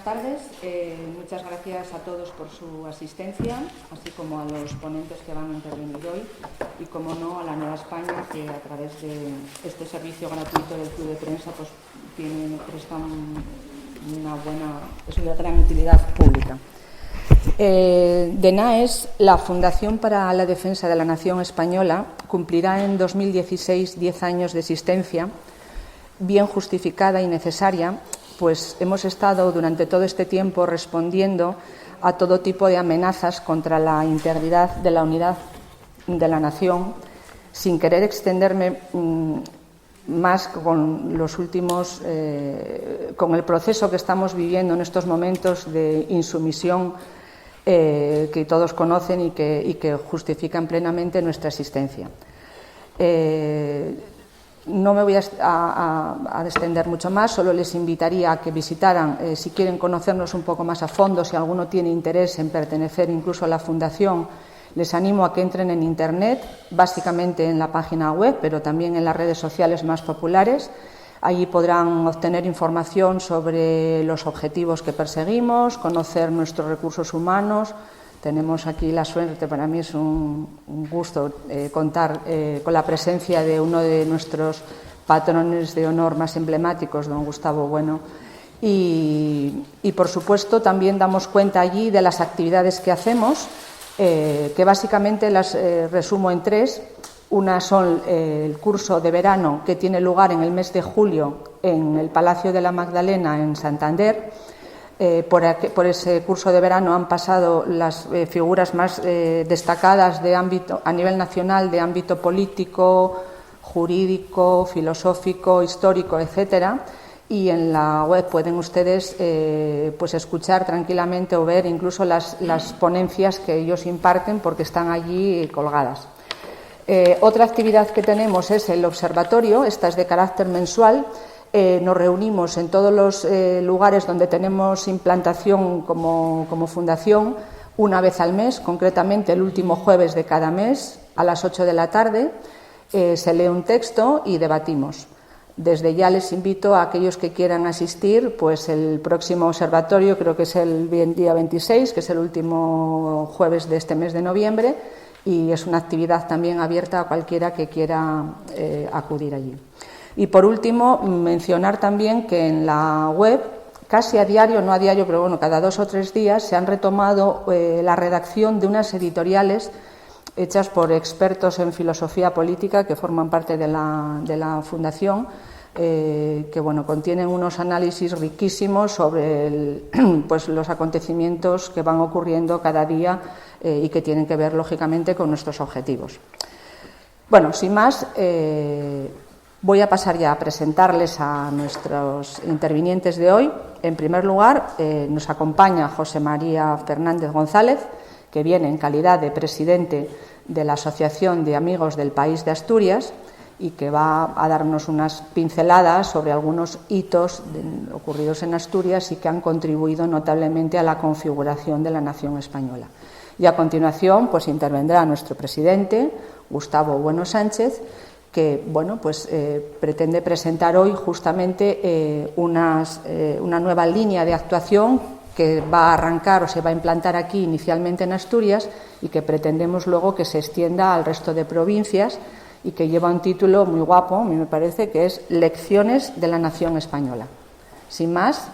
Buenas tardes, muchas gracias a todos por su asistencia, así como a los ponentes que van a intervenir hoy y, como no, a la Nueva España, que a través de este servicio gratuito del Club de Prensa pues presta es una gran utilidad pública. DENAES, la Fundación para la Defensa de la Nación Española, cumplirá en 2016 10 años de existencia, bien justificada y necesaria, pues hemos estado durante todo este tiempo respondiendo a todo tipo de amenazas contra la integridad de la unidad de la nación, sin querer extenderme más con los últimos, con el proceso que estamos viviendo en estos momentos de insumisión que todos conocen y que justifican plenamente nuestra existencia. No me voy a extender mucho más, solo les invitaría a que visitaran, si quieren conocernos un poco más a fondo, si alguno tiene interés en pertenecer incluso a la Fundación, les animo a que entren en Internet, básicamente en la página web, pero también en las redes sociales más populares. Allí podrán obtener información sobre los objetivos que perseguimos, conocer nuestros recursos humanos. Tenemos aquí la suerte, para mí es un gusto contar con la presencia de uno de nuestros patrones de honor más emblemáticos, don Gustavo Bueno, y por supuesto también damos cuenta allí de las actividades que hacemos, que básicamente las resumo en tres. Una son el curso de verano que tiene lugar en el mes de julio en el Palacio de la Magdalena en Santander. Por ese curso de verano han pasado las figuras más destacadas de ámbito, a nivel nacional, de ámbito político, jurídico, filosófico, histórico, etcétera. Y en la web pueden ustedes pues escuchar tranquilamente o ver incluso las ponencias que ellos imparten, porque están allí colgadas. Otra actividad que tenemos es el observatorio. Esta es de carácter mensual. Nos reunimos en todos los lugares donde tenemos implantación como fundación una vez al mes, concretamente el último jueves de cada mes a las 8 de la tarde. Se lee un texto y debatimos. Desde ya les invito a aquellos que quieran asistir, pues el próximo observatorio creo que es el día 26, que es el último jueves de este mes de noviembre, y es una actividad también abierta a cualquiera que quiera acudir allí. Y por último, mencionar también que en la web, casi a diario, no a diario, pero bueno, cada 2 o 3 días, se han retomado la redacción de unas editoriales hechas por expertos en filosofía política que forman parte de la Fundación, que bueno, contienen unos análisis riquísimos sobre pues los acontecimientos que van ocurriendo cada día y que tienen que ver, lógicamente, con nuestros objetivos. Bueno, sin más, voy a pasar ya a presentarles a nuestros intervinientes de hoy. En primer lugar, nos acompaña José María Fernández González, que viene en calidad de presidente de la Asociación de Amigos del País de Asturias y que va a darnos unas pinceladas sobre algunos hitos ocurridos en Asturias y que han contribuido notablemente a la configuración de la nación española. Y a continuación, pues intervendrá nuestro presidente, Gustavo Bueno Sánchez, que bueno, pues pretende presentar hoy justamente una nueva línea de actuación que va a arrancar o se va a implantar aquí inicialmente en Asturias y que pretendemos luego que se extienda al resto de provincias, y que lleva un título muy guapo, a mí me parece, que es Lecciones de la Nación Española. Sin más,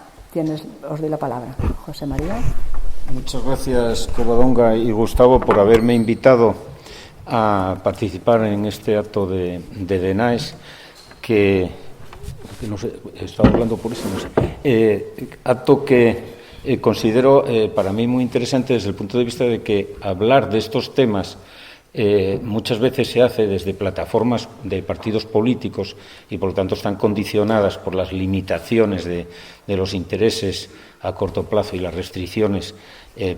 os doy la palabra. José María. Muchas gracias, Covadonga y Gustavo, por haberme invitado a participar en este acto de DENAES, que no sé, estaba hablando por eso, no sé, acto que considero para mí muy interesante desde el punto de vista de que hablar de estos temas muchas veces se hace desde plataformas de partidos políticos y por lo tanto están condicionadas por las limitaciones de los intereses a corto plazo y las restricciones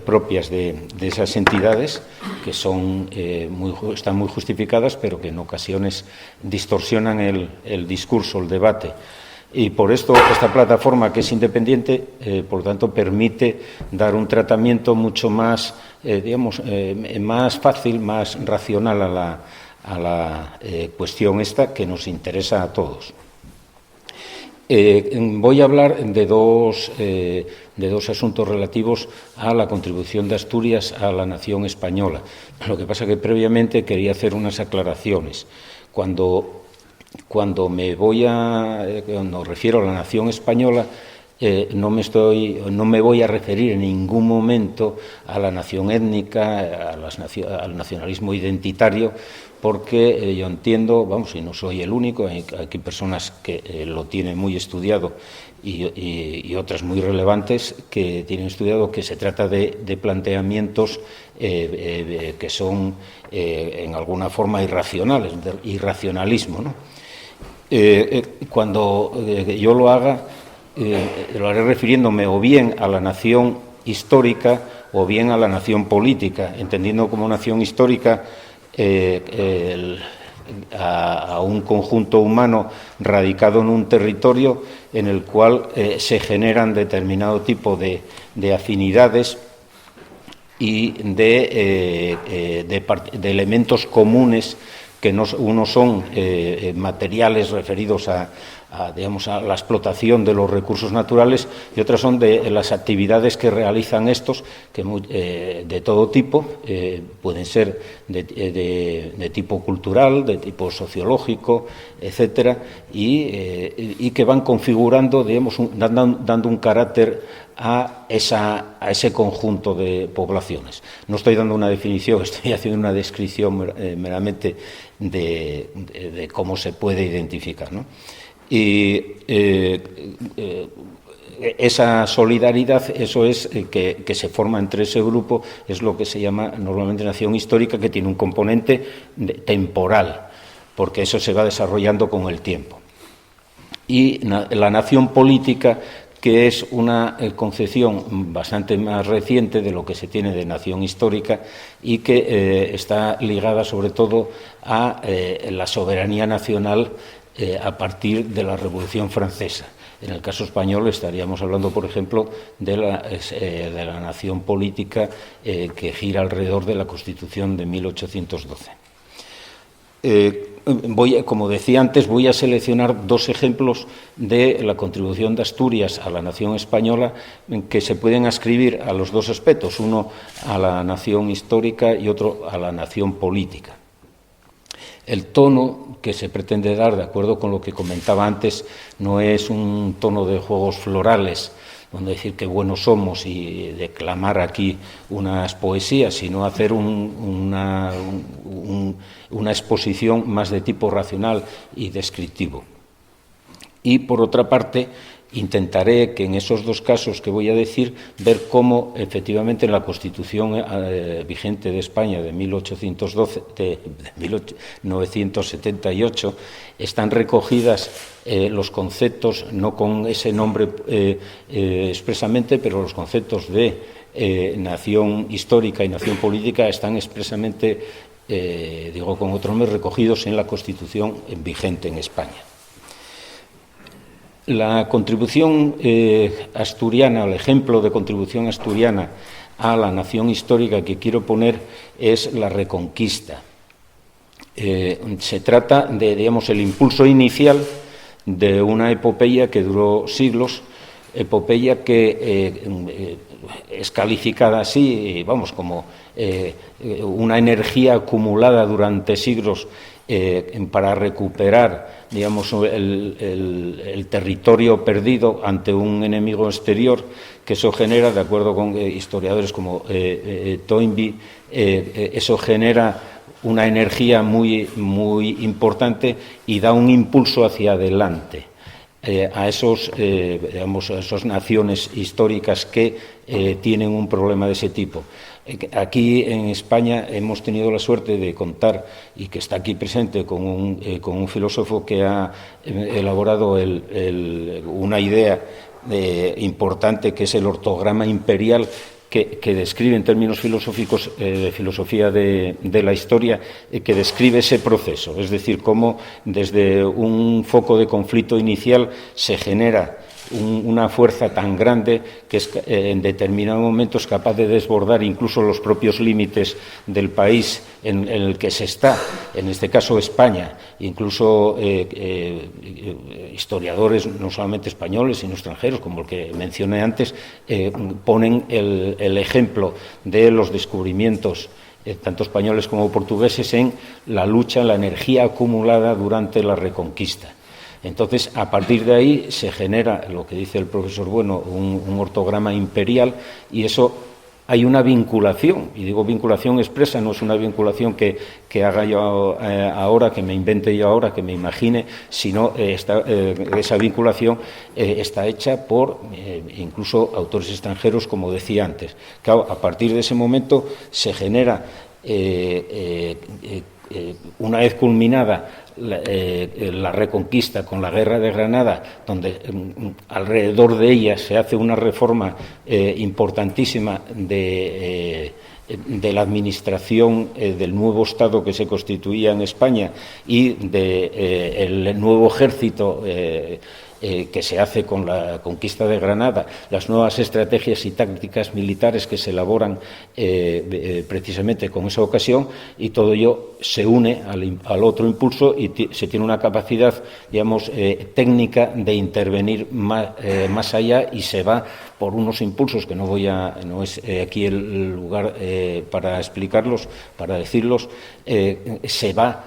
propias de esas entidades, que están muy justificadas, pero que en ocasiones distorsionan el discurso, el debate. Y por esto esta plataforma, que es independiente, por lo tanto permite dar un tratamiento mucho más, más fácil, más racional a la cuestión esta que nos interesa a todos. Voy a hablar de dos asuntos relativos a la contribución de Asturias a la nación española. Lo que pasa que previamente quería hacer unas aclaraciones. Cuando me refiero a la nación española, no me voy a referir en ningún momento a la nación étnica, al nacionalismo identitario, porque yo entiendo, y no soy el único, hay personas que lo tienen muy estudiado y otras muy relevantes que tienen estudiado que se trata de planteamientos que son en alguna forma irracionales, de irracionalismo, ¿no? Cuando yo lo haga, lo haré refiriéndome o bien a la nación histórica o bien a la nación política, entendiendo como nación histórica a un conjunto humano radicado en un territorio en el cual se generan determinado tipo de afinidades y de elementos comunes que unos son materiales referidos a la explotación de los recursos naturales y otras son de las actividades que realizan estos, que de todo tipo, pueden ser de tipo cultural, de tipo sociológico, etcétera, y que van configurando, dando un carácter a ese conjunto de poblaciones. No estoy dando una definición, estoy haciendo una descripción meramente de cómo se puede identificar, ¿no? Y esa solidaridad, eso es que se forma entre ese grupo, es lo que se llama normalmente nación histórica, que tiene un componente temporal, porque eso se va desarrollando con el tiempo. Y la nación política, que es una concepción bastante más reciente de lo que se tiene de nación histórica y que está ligada sobre todo a la soberanía nacional a partir de la Revolución Francesa. En el caso español estaríamos hablando, por ejemplo, de la nación política que gira alrededor de la Constitución de 1812. Como decía antes, voy a seleccionar dos ejemplos de la contribución de Asturias a la nación española que se pueden ascribir a los dos aspectos, uno a la nación histórica y otro a la nación política. El tono que se pretende dar, de acuerdo con lo que comentaba antes, no es un tono de juegos florales, donde decir qué buenos somos y declamar aquí unas poesías, sino hacer una exposición más de tipo racional y descriptivo. Y, por otra parte, intentaré que en esos dos casos que voy a decir, ver cómo efectivamente en la Constitución vigente de España de 1978 están recogidas los conceptos, no con ese nombre expresamente, pero los conceptos de nación histórica y nación política están expresamente, digo con otro nombre, recogidos en la Constitución vigente en España. La contribución asturiana, el ejemplo de contribución asturiana a la nación histórica que quiero poner es la Reconquista. Se trata de, digamos, el impulso inicial de una epopeya que duró siglos, epopeya que es calificada así, vamos, como una energía acumulada durante siglos para recuperar, digamos, el territorio perdido ante un enemigo exterior, que eso genera, de acuerdo con historiadores como Toynbee, eso genera una energía muy, muy importante y da un impulso hacia adelante a esas naciones históricas que tienen un problema de ese tipo. Aquí en España hemos tenido la suerte de contar, y que está aquí presente, con un filósofo que ha elaborado una idea importante, que es el ortograma imperial, que describe en términos filosóficos, de filosofía de la historia, que describe ese proceso, es decir, cómo desde un foco de conflicto inicial se genera una fuerza tan grande que es, en determinados momentos, capaz de desbordar incluso los propios límites del país en el que se está, en este caso España. Incluso historiadores, no solamente españoles, sino extranjeros, como el que mencioné antes, ponen el ejemplo de los descubrimientos tanto españoles como portugueses en la lucha, la energía acumulada durante la Reconquista. Entonces, a partir de ahí se genera, lo que dice el profesor Bueno, un ortograma imperial, y eso hay una vinculación, y digo vinculación expresa, no es una vinculación que haga yo ahora, que me invente yo ahora, que me imagine, sino esa vinculación está hecha por incluso autores extranjeros, como decía antes. Claro, a partir de ese momento se genera, una vez culminada la Reconquista con la Guerra de Granada, donde alrededor de ella se hace una reforma importantísima de la administración del nuevo Estado que se constituía en España y del nuevo ejército que se hace con la conquista de Granada, las nuevas estrategias y tácticas militares que se elaboran precisamente con esa ocasión, y todo ello se une al otro impulso y se tiene una capacidad, digamos, técnica de intervenir más allá, y se va por unos impulsos que no es aquí el lugar para explicarlos, para decirlos, se va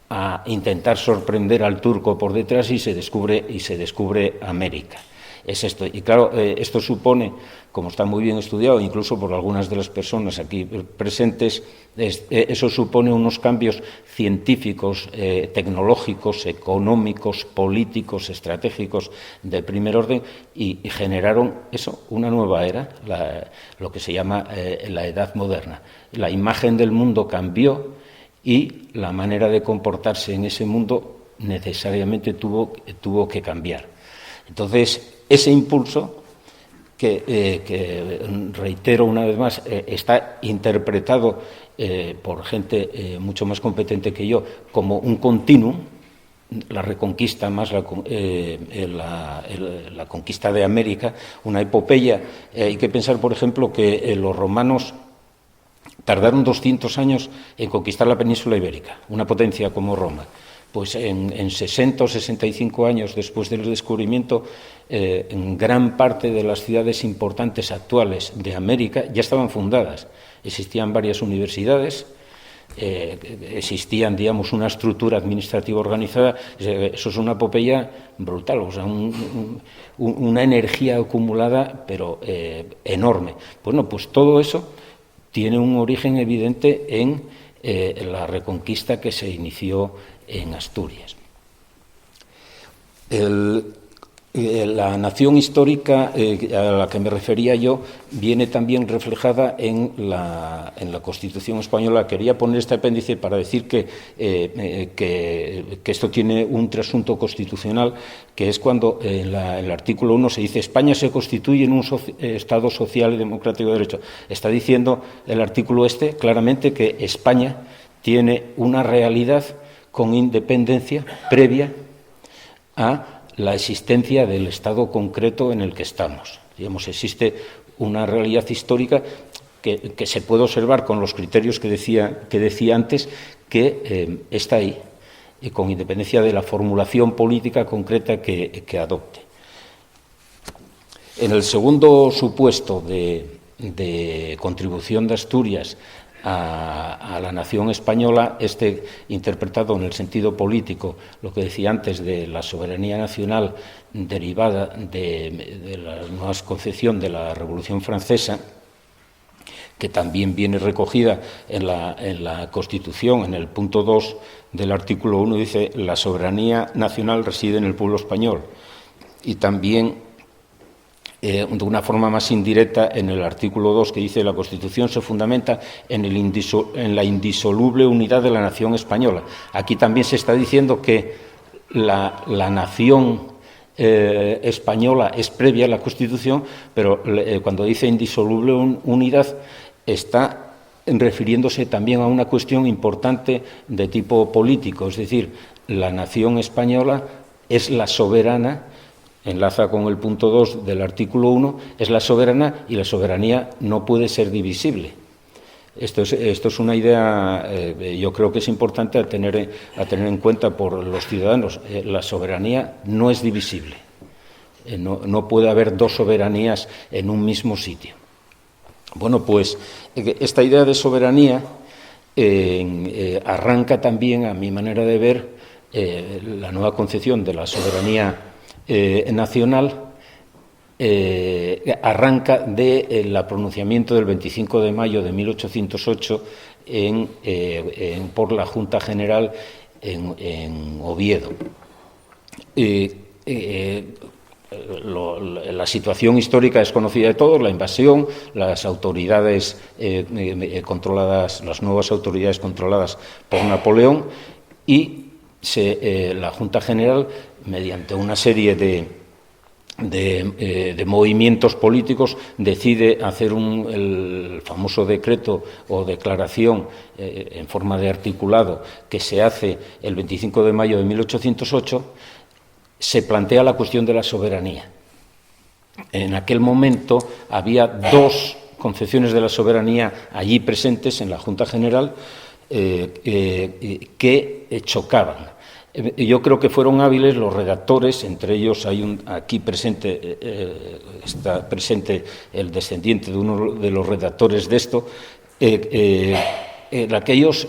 a intentar sorprender al turco por detrás y se descubre América. Es esto. Y claro, esto supone, como está muy bien estudiado, incluso por algunas de las personas aquí presentes, eso supone unos cambios científicos, tecnológicos, económicos, políticos, estratégicos de primer orden, y generaron eso, una nueva era, lo que se llama la Edad Moderna. La imagen del mundo cambió, y la manera de comportarse en ese mundo necesariamente tuvo que cambiar. Entonces, ese impulso, que reitero una vez más, está interpretado por gente mucho más competente que yo como un continuum, la Reconquista más la conquista de América, una epopeya. Hay que pensar, por ejemplo, que los romanos tardaron 200 años en conquistar la península ibérica, una potencia como Roma. Pues en 60 o 65 años después del descubrimiento, en gran parte de las ciudades importantes actuales de América ya estaban fundadas. Existían varias universidades, existían, digamos, una estructura administrativa organizada. Eso es una epopeya brutal, o sea, una energía acumulada, pero enorme. Bueno, pues todo eso tiene un origen evidente en la Reconquista que se inició en Asturias. La nación histórica a la que me refería yo viene también reflejada en la Constitución española. Quería poner este apéndice para decir que esto tiene un trasunto constitucional, que es cuando en el artículo 1 se dice: España se constituye en un Estado social y democrático de derecho. Está diciendo el artículo claramente que España tiene una realidad con independencia previa a la existencia del Estado concreto en el que estamos. Digamos, existe una realidad histórica que se puede observar con los criterios que decía antes, que está ahí, y con independencia de la formulación política concreta que adopte. En el segundo supuesto de contribución de Asturias a la nación española, interpretado en el sentido político, lo que decía antes de la soberanía nacional derivada de la nueva concepción de la Revolución Francesa, que también viene recogida en la Constitución, en el punto 2 del artículo 1, dice: la soberanía nacional reside en el pueblo español. Y también, de una forma más indirecta, en el artículo 2, que dice: la Constitución se fundamenta en la indisoluble unidad de la nación española. Aquí también se está diciendo que la nación española es previa a la Constitución, pero cuando dice indisoluble unidad está refiriéndose también a una cuestión importante de tipo político, es decir, la nación española es la soberana enlaza con el punto 2 del artículo 1, es la soberana y la soberanía no puede ser divisible. Esto es una idea, yo creo que es importante a tener en cuenta por los ciudadanos. La soberanía no es divisible. No puede haber dos soberanías en un mismo sitio. Bueno, pues esta idea de soberanía arranca también, a mi manera de ver, la nueva concepción de la soberanía nacional. Arranca del pronunciamiento del 25 de mayo de 1808 por la Junta General en Oviedo. La situación histórica es conocida de todos, la invasión, las autoridades controladas, las nuevas autoridades controladas por Napoleón y la Junta General, mediante una serie de movimientos políticos, decide hacer el famoso decreto o declaración en forma de articulado que se hace el 25 de mayo de 1808, se plantea la cuestión de la soberanía. En aquel momento había dos concepciones de la soberanía allí presentes en la Junta General que chocaban. Yo creo que fueron hábiles los redactores, entre ellos hay aquí presente, está presente el descendiente de uno de los redactores de esto, en la que ellos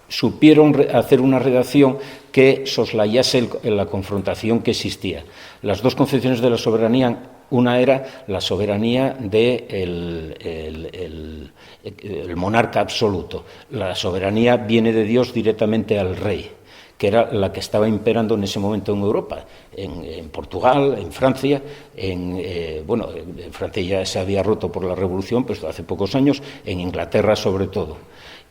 supieron hacer una redacción que soslayase la confrontación que existía. Las dos concepciones de la soberanía, una era la soberanía del monarca absoluto. La soberanía viene de Dios directamente al rey, que era la que estaba imperando en ese momento en Europa, en Portugal, en Francia, en Francia ya se había roto por la Revolución, pues hace pocos años, en Inglaterra sobre todo.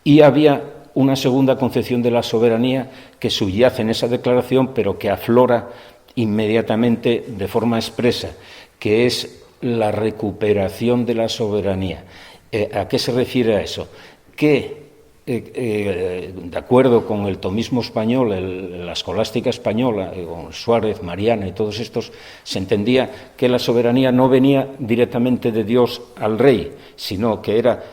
Y había una segunda concepción de la soberanía que subyace en esa declaración, pero que aflora inmediatamente de forma expresa, que es la recuperación de la soberanía. ¿A qué se refiere a eso? Que de acuerdo con el tomismo español, la escolástica española, con Suárez, Mariana y todos estos, se entendía que la soberanía no venía directamente de Dios al rey, sino que era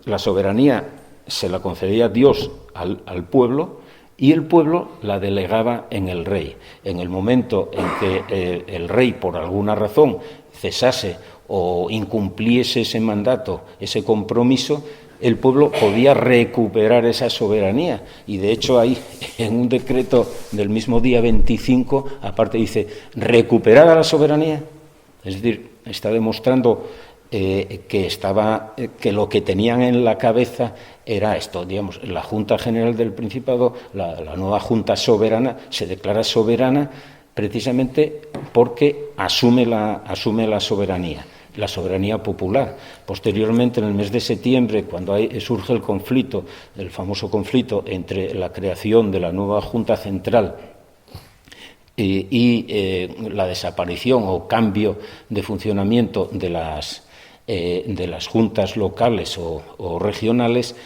la soberanía se la concedía Dios al pueblo y el pueblo la delegaba en el rey. En el momento en que el rey, por alguna razón, cesase o incumpliese ese mandato, ese compromiso, el pueblo podía recuperar esa soberanía. Y de hecho hay en un decreto del mismo día 25, aparte dice, recuperada la soberanía. Es decir, está demostrando que lo que tenían en la cabeza era esto, digamos, la Junta General del Principado, la nueva Junta Soberana, se declara soberana precisamente porque asume la soberanía popular. Posteriormente, en el mes de septiembre, cuando surge el conflicto, el famoso conflicto entre la creación de la nueva Junta Central y la desaparición o cambio de funcionamiento de las juntas locales o regionales,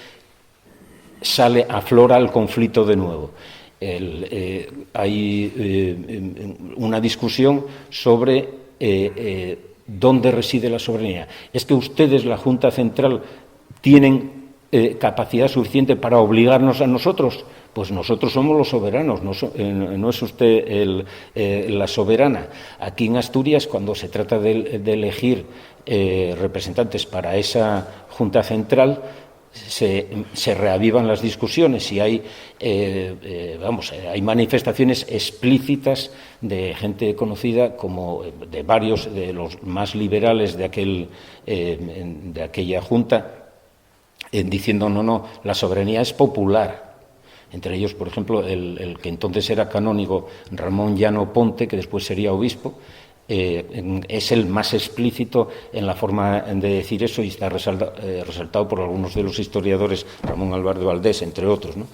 aflora el conflicto de nuevo. Hay una discusión sobre dónde reside la soberanía. ¿Es que ustedes, la Junta Central, tienen capacidad suficiente para obligarnos a nosotros? Pues nosotros somos los soberanos, no es usted la soberana. Aquí en Asturias, cuando se trata de elegir representantes para esa Junta Central, se reavivan las discusiones y hay manifestaciones explícitas de gente conocida como de varios de los más liberales de aquella Junta, diciendo no, la soberanía es popular. Entre ellos, por ejemplo, el que entonces era canónigo Ramón Llano Ponte, que después sería obispo, es el más explícito en la forma de decir eso y está resaltado por algunos de los historiadores, Ramón Álvarez de Valdés, entre otros, ¿no?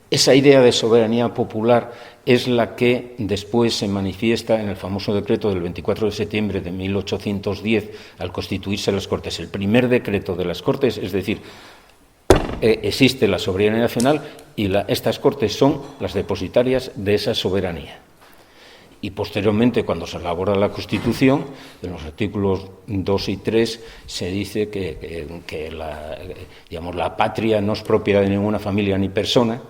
Esa idea de soberanía popular es la que después se manifiesta en el famoso decreto del 24 de septiembre de 1810 al constituirse las Cortes. El primer decreto de las Cortes, es decir, existe la soberanía nacional y estas Cortes son las depositarias de esa soberanía. y posteriormente, cuando se elabora la Constitución, en los artículos 2 y 3 se dice que la patria no es propiedad de ninguna familia ni persona,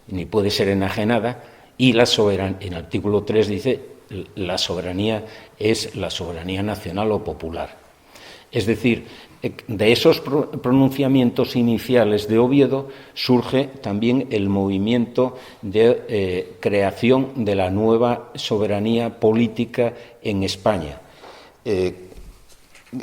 ni puede ser enajenada, y en el artículo 3 dice la soberanía es la soberanía nacional o popular. Es decir, de esos pronunciamientos iniciales de Oviedo surge también el movimiento de creación de la nueva soberanía política en España.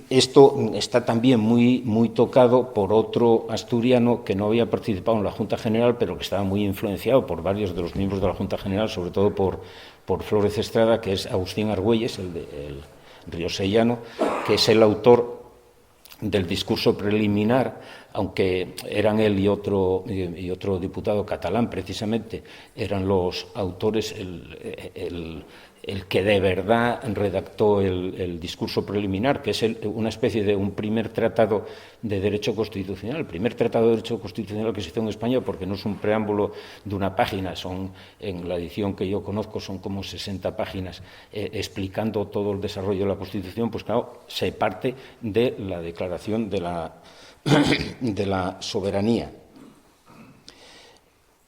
Esto está también muy tocado por otro asturiano que no había participado en la Junta General, pero que estaba muy influenciado por varios de los miembros de la Junta General, sobre todo por Flórez Estrada, que es Agustín Argüelles, el riosellano, que es el autor del discurso preliminar, aunque eran él y otro diputado catalán, precisamente, eran los autores, el que de verdad redactó el discurso preliminar, que es una especie de un primer tratado de derecho constitucional, el primer tratado de derecho constitucional que se hizo en España, porque no es un preámbulo de una página, en la edición que yo conozco son como 60 páginas explicando todo el desarrollo de la Constitución. Pues claro, se parte de la declaración de la soberanía.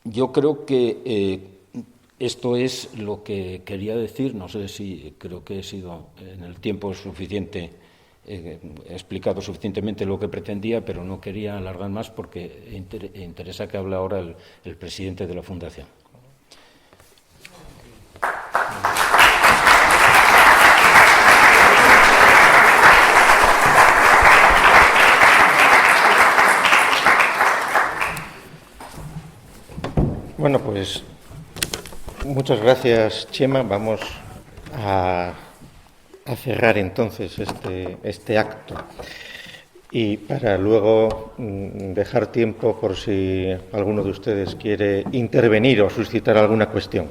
Yo creo que esto es lo que quería decir. No sé si creo que he sido en el tiempo suficiente, he explicado suficientemente lo que pretendía, pero no quería alargar más porque interesa que hable ahora el presidente de la Fundación. Bueno, pues muchas gracias, Chema. Vamos a cerrar entonces este acto. Y para luego dejar tiempo por si alguno de ustedes quiere intervenir o suscitar alguna cuestión.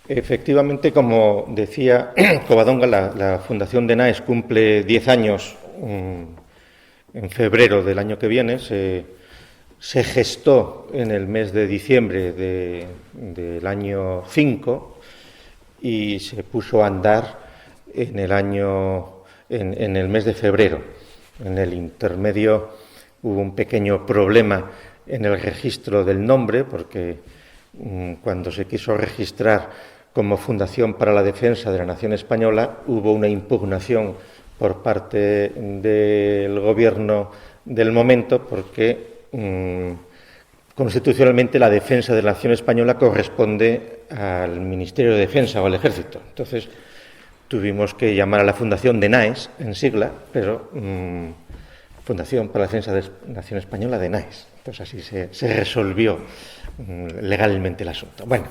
Efectivamente, como decía Covadonga, la Fundación DENAES cumple 10 años en febrero del año que viene. Se gestó en el mes de diciembre del año 5 y se puso a andar en el mes de febrero. En el intermedio hubo un pequeño problema en el registro del nombre, porque cuando se quiso registrar como Fundación para la Defensa de la Nación Española hubo una impugnación por parte del gobierno del momento, porque constitucionalmente la defensa de la nación española corresponde al Ministerio de Defensa o al Ejército. Entonces tuvimos que llamar a la Fundación DENAES, en sigla, pero Fundación para la Defensa de la Nación Española, DENAES. Entonces así se resolvió legalmente el asunto. Bueno,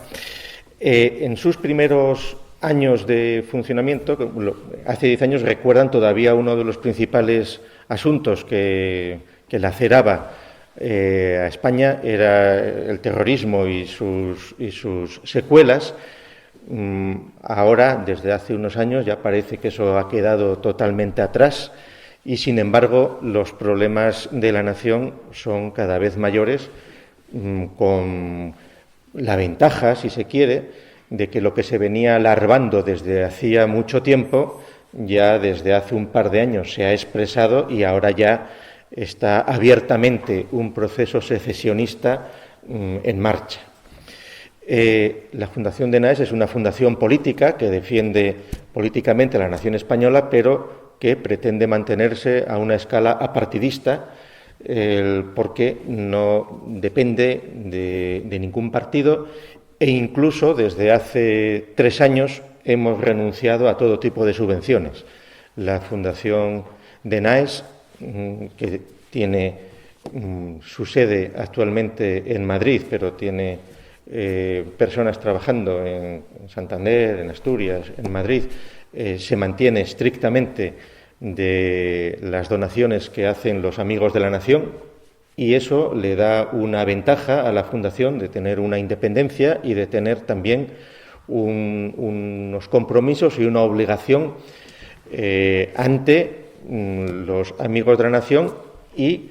en sus primeros años de funcionamiento, hace 10 años, recuerdan todavía uno de los principales asuntos que laceraba a España era el terrorismo y sus secuelas. Ahora, desde hace unos años, ya parece que eso ha quedado totalmente atrás y, sin embargo, los problemas de la nación son cada vez mayores, con la ventaja, si se quiere, de que lo que se venía larvando desde hacía mucho tiempo, ya desde hace un par de años se ha expresado y ahora ya está abiertamente un proceso secesionista en marcha. La Fundación DENAES es una fundación política que defiende políticamente a la nación española, pero que pretende mantenerse a una escala apartidista, porque no depende de ningún partido, e incluso desde hace 3 años hemos renunciado a todo tipo de subvenciones. La Fundación DENAES, que tiene su sede actualmente en Madrid, pero tiene personas trabajando en Santander, en Asturias, en Madrid, se mantiene estrictamente de las donaciones que hacen los amigos de la nación, y eso le da una ventaja a la Fundación de tener una independencia y de tener también unos compromisos y una obligación ante los amigos de la nación y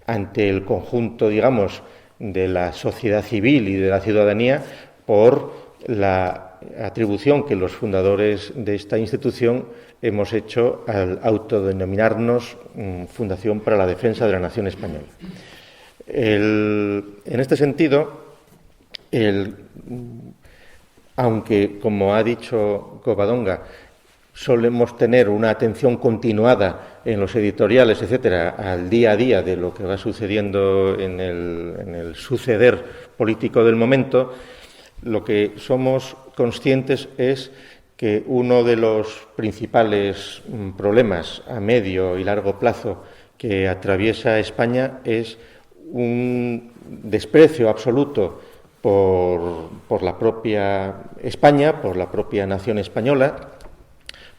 ante el conjunto, digamos, de la sociedad civil y de la ciudadanía por la atribución que los fundadores de esta institución hemos hecho al autodenominarnos Fundación para la Defensa de la Nación Española. En este sentido, aunque, como ha dicho Covadonga, solemos tener una atención continuada en los editoriales, etcétera, al día a día de lo que va sucediendo en el suceder político del momento, lo que somos conscientes es que uno de los principales problemas a medio y largo plazo que atraviesa España es un desprecio absoluto por la propia España, por la propia nación española,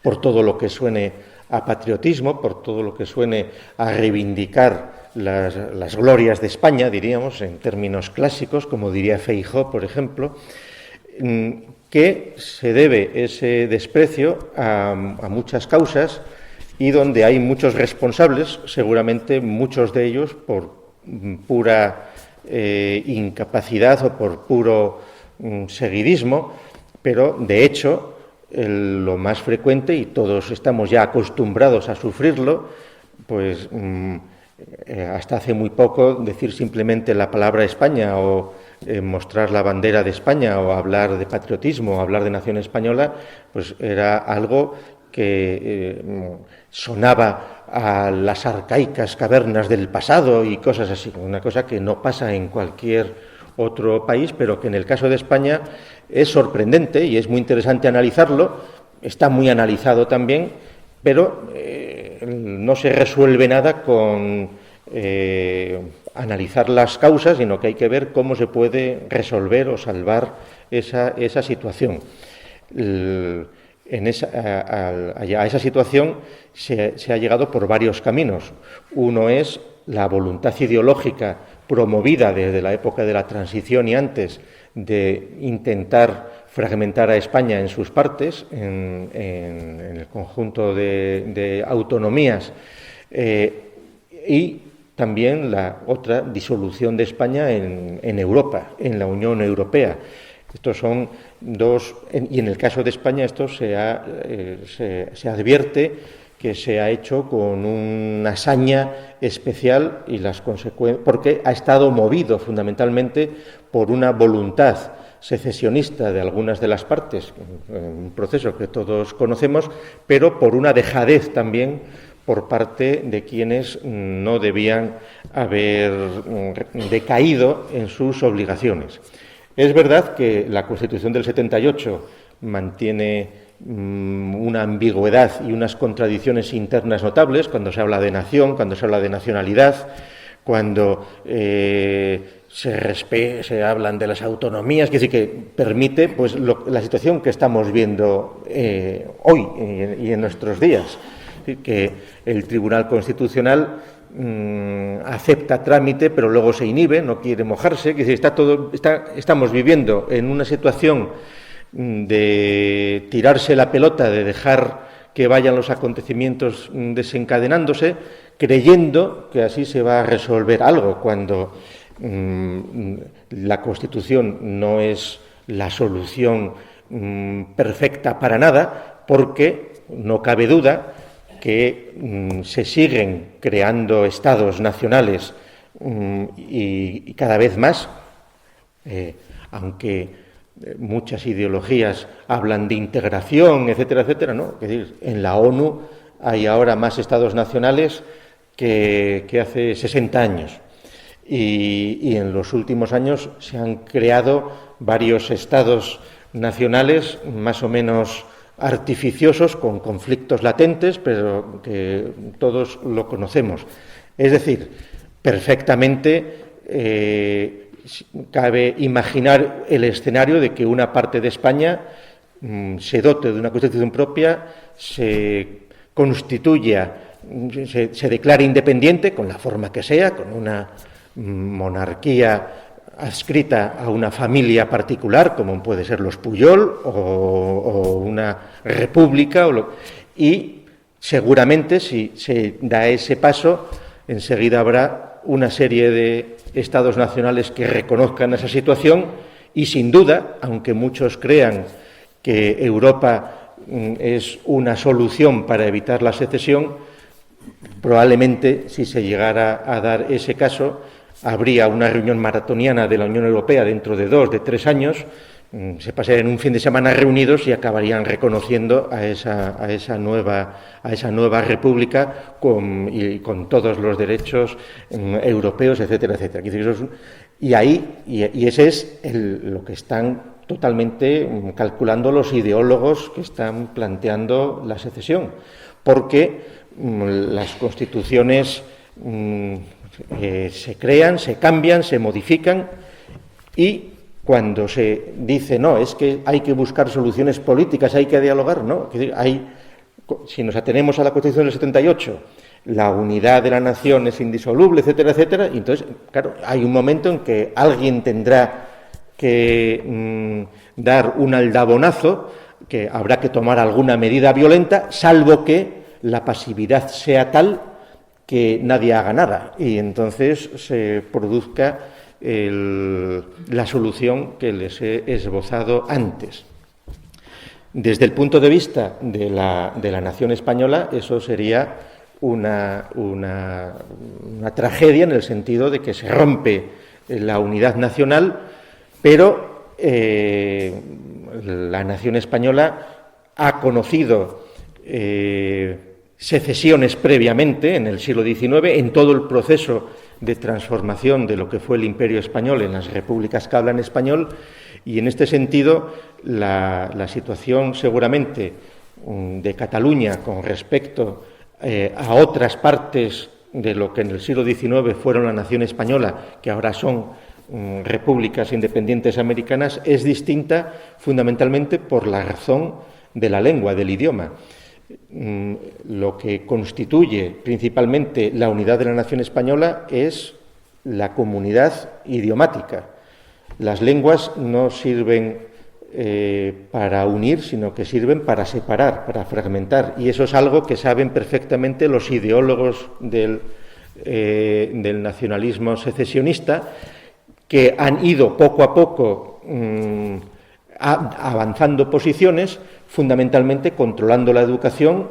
por todo lo que suene a patriotismo, por todo lo que suene a reivindicar las glorias de España, diríamos, en términos clásicos, como diría Feijóo, por ejemplo, que se debe ese desprecio a muchas causas y donde hay muchos responsables, seguramente muchos de ellos por pura incapacidad o por puro seguidismo, pero de hecho lo más frecuente, y todos estamos ya acostumbrados a sufrirlo, pues hasta hace muy poco decir simplemente la palabra España o mostrar la bandera de España o hablar de patriotismo o hablar de nación española, pues era algo que sonaba a las arcaicas cavernas del pasado y cosas así, una cosa que no pasa en cualquier otro país, pero que en el caso de España es sorprendente y es muy interesante analizarlo, está muy analizado también, pero no se resuelve nada con analizar las causas, sino que hay que ver cómo se puede resolver o salvar esa situación. A esa situación se ha llegado por varios caminos. Uno es la voluntad ideológica promovida desde la época de la transición y antes de intentar fragmentar a España en sus partes, en el conjunto de autonomías, y también la otra disolución de España en Europa, en la Unión Europea. Estos son dos, y en el caso de España esto se advierte que se ha hecho con una hazaña especial y las consecuencias, porque ha estado movido fundamentalmente por una voluntad secesionista de algunas de las partes, un proceso que todos conocemos, pero por una dejadez también por parte de quienes no debían haber decaído en sus obligaciones. Es verdad que la Constitución del 78 mantiene una ambigüedad y unas contradicciones internas notables cuando se habla de nación, cuando se habla de nacionalidad, cuando se hablan de las autonomías, que sí que permite pues la situación que estamos viendo hoy y en nuestros días, que el Tribunal Constitucional acepta trámite, pero luego se inhibe, no quiere mojarse, que estamos viviendo en una situación de tirarse la pelota, de dejar que vayan los acontecimientos desencadenándose, creyendo que así se va a resolver algo, cuando la Constitución no es la solución perfecta para nada, porque no cabe duda que se siguen creando estados nacionales y cada vez más, aunque muchas ideologías hablan de integración, etcétera, etcétera, ¿no? Es decir, en la ONU hay ahora más estados nacionales que hace 60 años. Y en los últimos años se han creado varios estados nacionales más o menos artificiosos, con conflictos latentes, pero que todos lo conocemos. Es decir, perfectamente cabe imaginar el escenario de que una parte de España se dote de una constitución propia, se constituya, se declare independiente, con la forma que sea, con una monarquía adscrita a una familia particular, como puede ser los Pujol, o una república, y seguramente si se da ese paso, enseguida habrá una serie de estados nacionales que reconozcan esa situación y, sin duda, aunque muchos crean que Europa es una solución para evitar la secesión, probablemente, si se llegara a dar ese caso, habría una reunión maratoniana de la Unión Europea dentro de 2, de 3 años, se pasarían un fin de semana reunidos y acabarían reconociendo a esa nueva república con todos los derechos europeos, etcétera, etcétera. Y ese es lo que están totalmente calculando los ideólogos que están planteando la secesión, porque las constituciones se crean, se cambian, se modifican, y cuando se dice, no, es que hay que buscar soluciones políticas, hay que dialogar, no. Si nos atenemos a la Constitución del 78, la unidad de la nación es indisoluble, etcétera, etcétera, y entonces, claro, hay un momento en que alguien tendrá que dar un aldabonazo, que habrá que tomar alguna medida violenta, salvo que la pasividad sea tal que nadie haga nada, y entonces se produzca la solución que les he esbozado antes. Desde el punto de vista de la nación española, eso sería una tragedia, en el sentido de que se rompe la unidad nacional, pero la nación española ha conocido secesiones previamente, en el siglo XIX, en todo el proceso de transformación de lo que fue el Imperio Español en las repúblicas que hablan español, y en este sentido la situación seguramente de Cataluña con respecto a otras partes de lo que en el siglo XIX fueron la nación española, que ahora son repúblicas independientes americanas, es distinta fundamentalmente por la razón de la lengua, del idioma. Lo que constituye principalmente la unidad de la nación española es la comunidad idiomática. Las lenguas no sirven para unir, sino que sirven para separar, para fragmentar, y eso es algo que saben perfectamente los ideólogos del nacionalismo secesionista, que han ido poco a poco avanzando posiciones, fundamentalmente controlando la educación,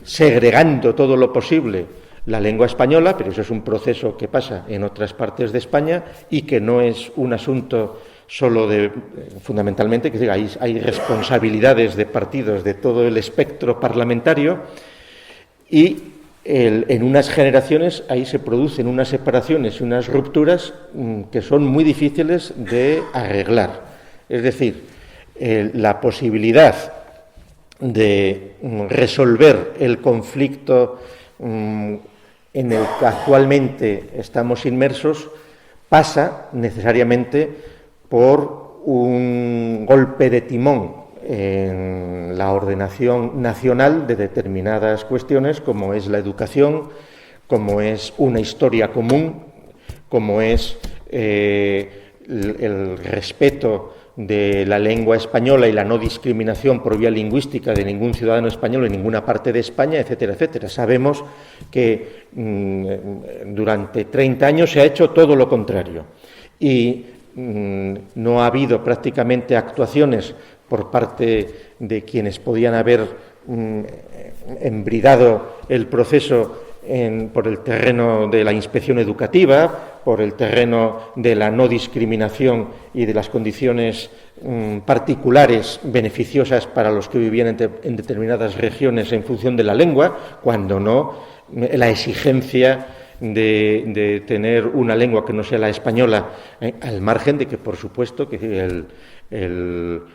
segregando todo lo posible la lengua española, pero eso es un proceso que pasa en otras partes de España y que no es un asunto solo fundamentalmente, que hay responsabilidades de partidos de todo el espectro parlamentario, y en unas generaciones ahí se producen unas separaciones y unas rupturas que son muy difíciles de arreglar. Es decir, la posibilidad de resolver el conflicto en el que actualmente estamos inmersos pasa necesariamente por un golpe de timón en la ordenación nacional de determinadas cuestiones, como es la educación, como es una historia común, como es el respeto de la lengua española y la no discriminación por vía lingüística de ningún ciudadano español en ninguna parte de España, etcétera, etcétera. Sabemos que durante 30 años se ha hecho todo lo contrario, y no ha habido prácticamente actuaciones por parte de quienes podían haber embridado el proceso por el terreno de la inspección educativa, por el terreno de la no discriminación y de las condiciones particulares beneficiosas para los que vivían en determinadas regiones en función de la lengua, cuando no la exigencia de tener una lengua que no sea la española, al margen de que, por supuesto, que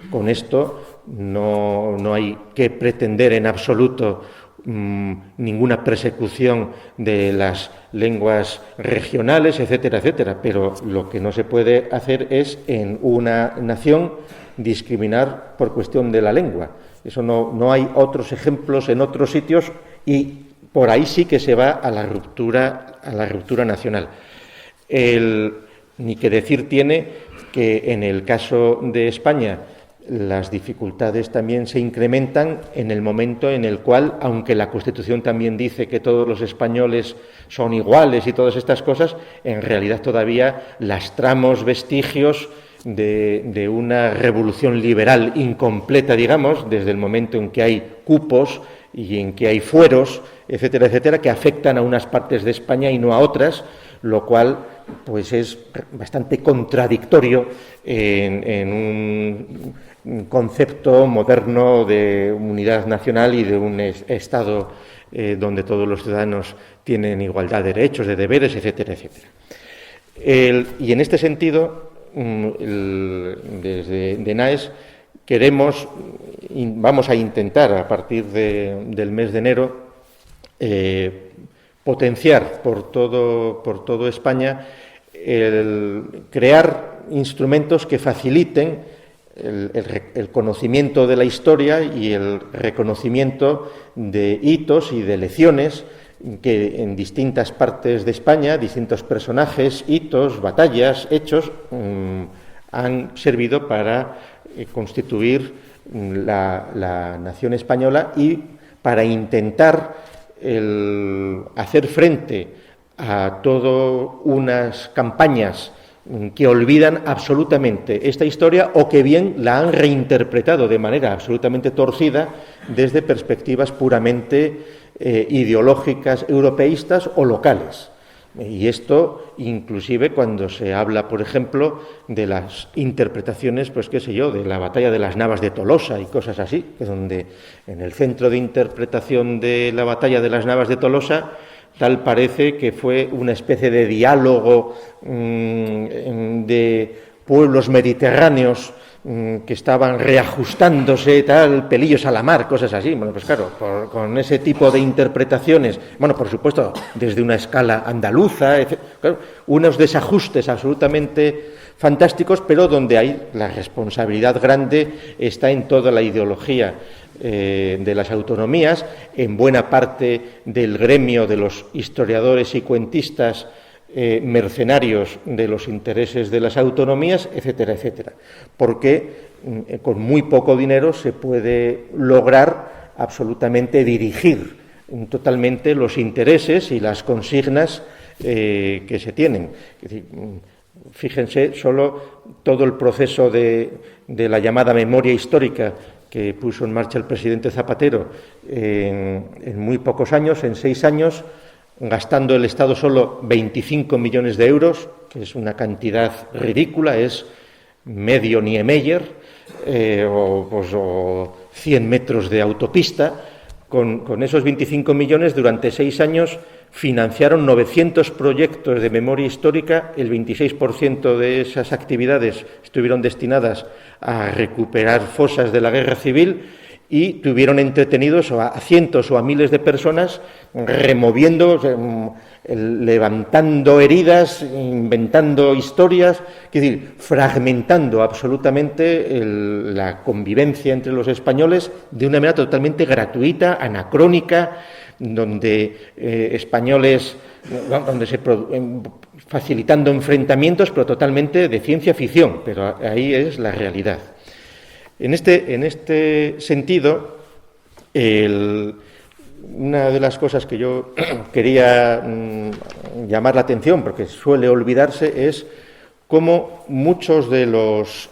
con esto no hay que pretender en absoluto ninguna persecución de las lenguas regionales, etcétera, etcétera, pero lo que no se puede hacer es en una nación discriminar por cuestión de la lengua. Eso no hay otros ejemplos en otros sitios, y por ahí sí que se va a la ruptura nacional. Ni que decir tiene que en el caso de España las dificultades también se incrementan en el momento en el cual, aunque la Constitución también dice que todos los españoles son iguales y todas estas cosas, en realidad todavía lastramos vestigios de una revolución liberal incompleta, digamos, desde el momento en que hay cupos y en que hay fueros, etcétera, etcétera, que afectan a unas partes de España y no a otras, lo cual pues es bastante contradictorio en un concepto moderno de unidad nacional y de un Estado donde todos los ciudadanos tienen igualdad de derechos, de deberes, etcétera, etcétera. Y en este sentido, desde DENAES vamos a intentar a partir del mes de enero potenciar por todo España crear instrumentos que faciliten el conocimiento de la historia y el reconocimiento de hitos y de lecciones que en distintas partes de España, distintos personajes, hitos, batallas, hechos, han servido para constituir la nación española y para intentar hacer frente a todas unas campañas que olvidan absolutamente esta historia o que bien la han reinterpretado de manera absolutamente torcida desde perspectivas puramente ideológicas, europeístas o locales. Y esto, inclusive, cuando se habla, por ejemplo, de las interpretaciones, pues qué sé yo, de la batalla de las Navas de Tolosa y cosas así, que donde en el centro de interpretación de la batalla de las Navas de Tolosa, tal parece que fue una especie de diálogo de pueblos mediterráneos que estaban reajustándose, tal, pelillos a la mar, cosas así. Bueno, pues claro, con ese tipo de interpretaciones, bueno, por supuesto, desde una escala andaluza, claro, unos desajustes absolutamente fantásticos, pero donde hay la responsabilidad grande está en toda la ideología de las autonomías, en buena parte del gremio de los historiadores y cuentistas mercenarios de los intereses de las autonomías, etcétera, etcétera. Porque con muy poco dinero se puede lograr absolutamente dirigir totalmente los intereses y las consignas que se tienen. Es decir, fíjense solo todo el proceso de la llamada memoria histórica que puso en marcha el presidente Zapatero en muy pocos años, en 6 años, gastando el Estado solo 25 millones de euros, que es una cantidad ridícula, es medio Niemeyer o 100 metros de autopista. Con esos 25 millones, durante 6 años, financiaron 900 proyectos de memoria histórica. El 26% de esas actividades estuvieron destinadas a recuperar fosas de la guerra civil y tuvieron entretenidos a cientos o a miles de personas removiendo, levantando heridas, inventando historias, es decir, fragmentando absolutamente la convivencia entre los españoles de una manera totalmente gratuita, anacrónica, donde españoles, facilitando enfrentamientos, pero totalmente de ciencia ficción, pero ahí es la realidad. En este sentido, una de las cosas que yo quería llamar la atención, porque suele olvidarse, es cómo muchos de los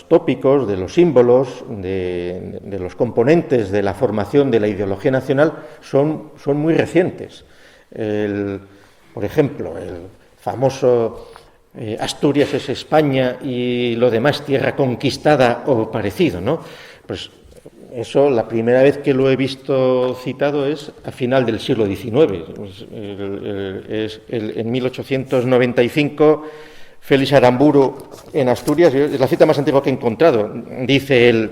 tópicos, de los símbolos, de los componentes de la formación de la ideología nacional son muy recientes. Por ejemplo, el famoso Asturias es España y lo demás tierra conquistada o parecido, ¿no? Pues eso, la primera vez que lo he visto citado es a final del siglo XIX. En 1895, Félix Aramburu, en Asturias, es la cita más antigua que he encontrado. Dice él,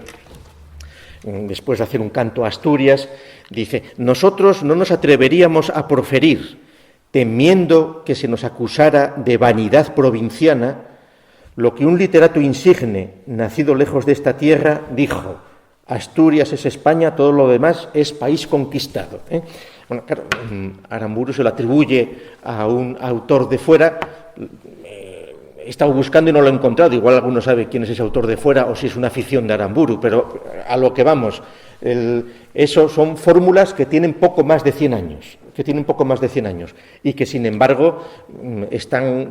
después de hacer un canto a Asturias, dice: nosotros no nos atreveríamos a proferir, temiendo que se nos acusara de vanidad provinciana, lo que un literato insigne, nacido lejos de esta tierra, dijo: Asturias es España, todo lo demás es país conquistado. Bueno, claro, Aramburu se lo atribuye a un autor de fuera. He estado buscando y no lo he encontrado. Igual alguno sabe quién es ese autor de fuera o si es una afición de Aramburu, pero a lo que vamos. Eso son fórmulas que tienen poco más de 100 años. Es que tiene un poco más de 100 años y que, sin embargo, están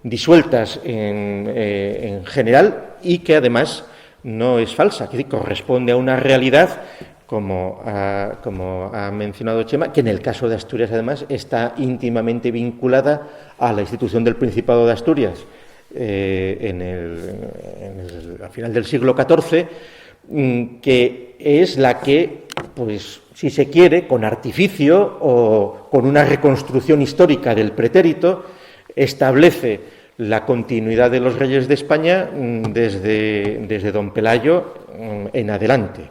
disueltas en general y que, además, no es falsa, que corresponde a una realidad, como ha mencionado Chema, que en el caso de Asturias, además, está íntimamente vinculada a la institución del Principado de Asturias al final del siglo XIV, que es la que, pues, si se quiere, con artificio o con una reconstrucción histórica del pretérito, establece la continuidad de los reyes de España desde don Pelayo en adelante.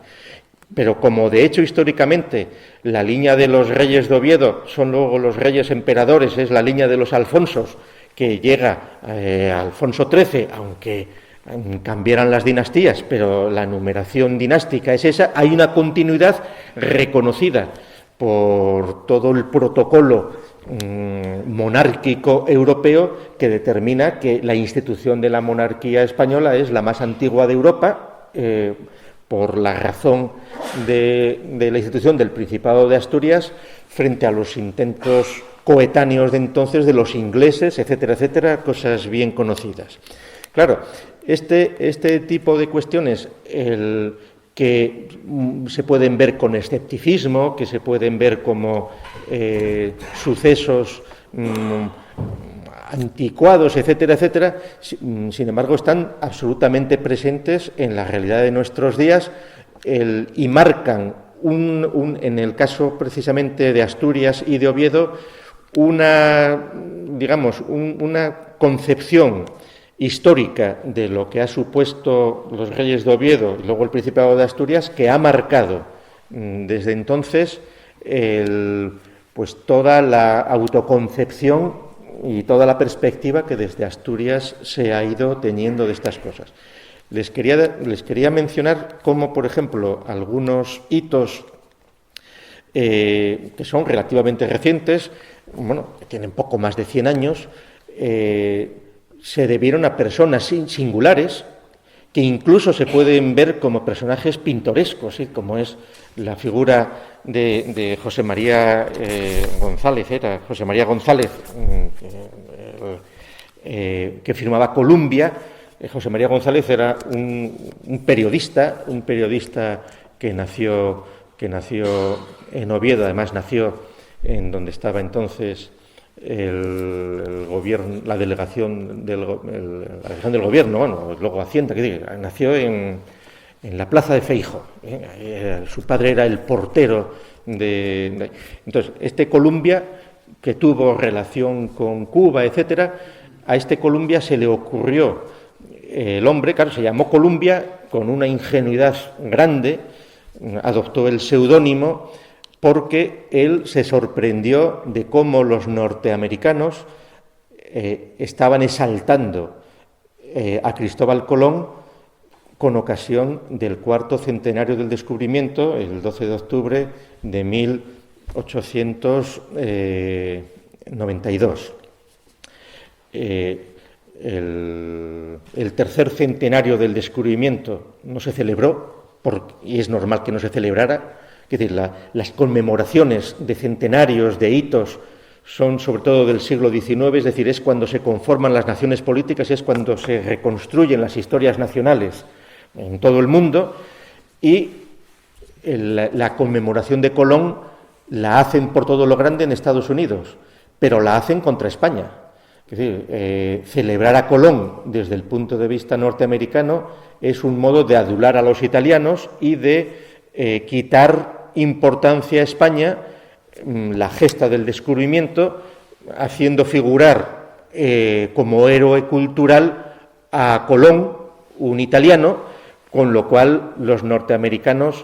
Pero como, de hecho, históricamente la línea de los reyes de Oviedo son luego los reyes emperadores, es la línea de los Alfonsos, que llega a Alfonso XIII, aunque cambiaran las dinastías, pero la numeración dinástica es esa, hay una continuidad reconocida por todo el protocolo monárquico europeo que determina que la institución de la monarquía española es la más antigua de Europa, por la razón de la institución del Principado de Asturias frente a los intentos coetáneos de entonces de los ingleses, etcétera, etcétera, cosas bien conocidas. Claro, este tipo de cuestiones, que se pueden ver con escepticismo, que se pueden ver como sucesos anticuados, etcétera, etcétera, sin embargo, están absolutamente presentes en la realidad de nuestros días y marcan, en el caso precisamente de Asturias y de Oviedo, una concepción histórica de lo que ha supuesto los reyes de Oviedo y luego el Principado de Asturias, que ha marcado desde entonces pues toda la autoconcepción y toda la perspectiva que desde Asturias se ha ido teniendo de estas cosas. Les quería mencionar cómo, por ejemplo, algunos hitos que son relativamente recientes, que tienen poco más de 100 años, se debieron a personas singulares que incluso se pueden ver como personajes pintorescos, ¿sí? Como es la figura de José María González, José María González, que firmaba Columbia. José María González era un periodista que nació en Oviedo, además nació en donde estaba entonces el gobierno, la delegación del gobierno, luego Hacienda, nació en la plaza de Feijóo. Su padre era el portero entonces, Columbia, que tuvo relación con Cuba, etcétera, a Columbia se le ocurrió, el hombre, claro, se llamó Columbia con una ingenuidad grande, adoptó el seudónimo porque él se sorprendió de cómo los norteamericanos estaban exaltando a Cristóbal Colón con ocasión del 4º centenario del descubrimiento, el 12 de octubre de 1892. El 3er centenario del descubrimiento no se celebró, y es normal que no se celebrara. Es decir, las conmemoraciones de centenarios, de hitos, son sobre todo del siglo XIX, es decir, es cuando se conforman las naciones políticas, es cuando se reconstruyen las historias nacionales en todo el mundo, y la conmemoración de Colón la hacen por todo lo grande en Estados Unidos, pero la hacen contra España. Es decir, celebrar a Colón desde el punto de vista norteamericano es un modo de adular a los italianos y de quitar importancia a España, la gesta del descubrimiento, haciendo figurar como héroe cultural a Colón, un italiano, con lo cual los norteamericanos,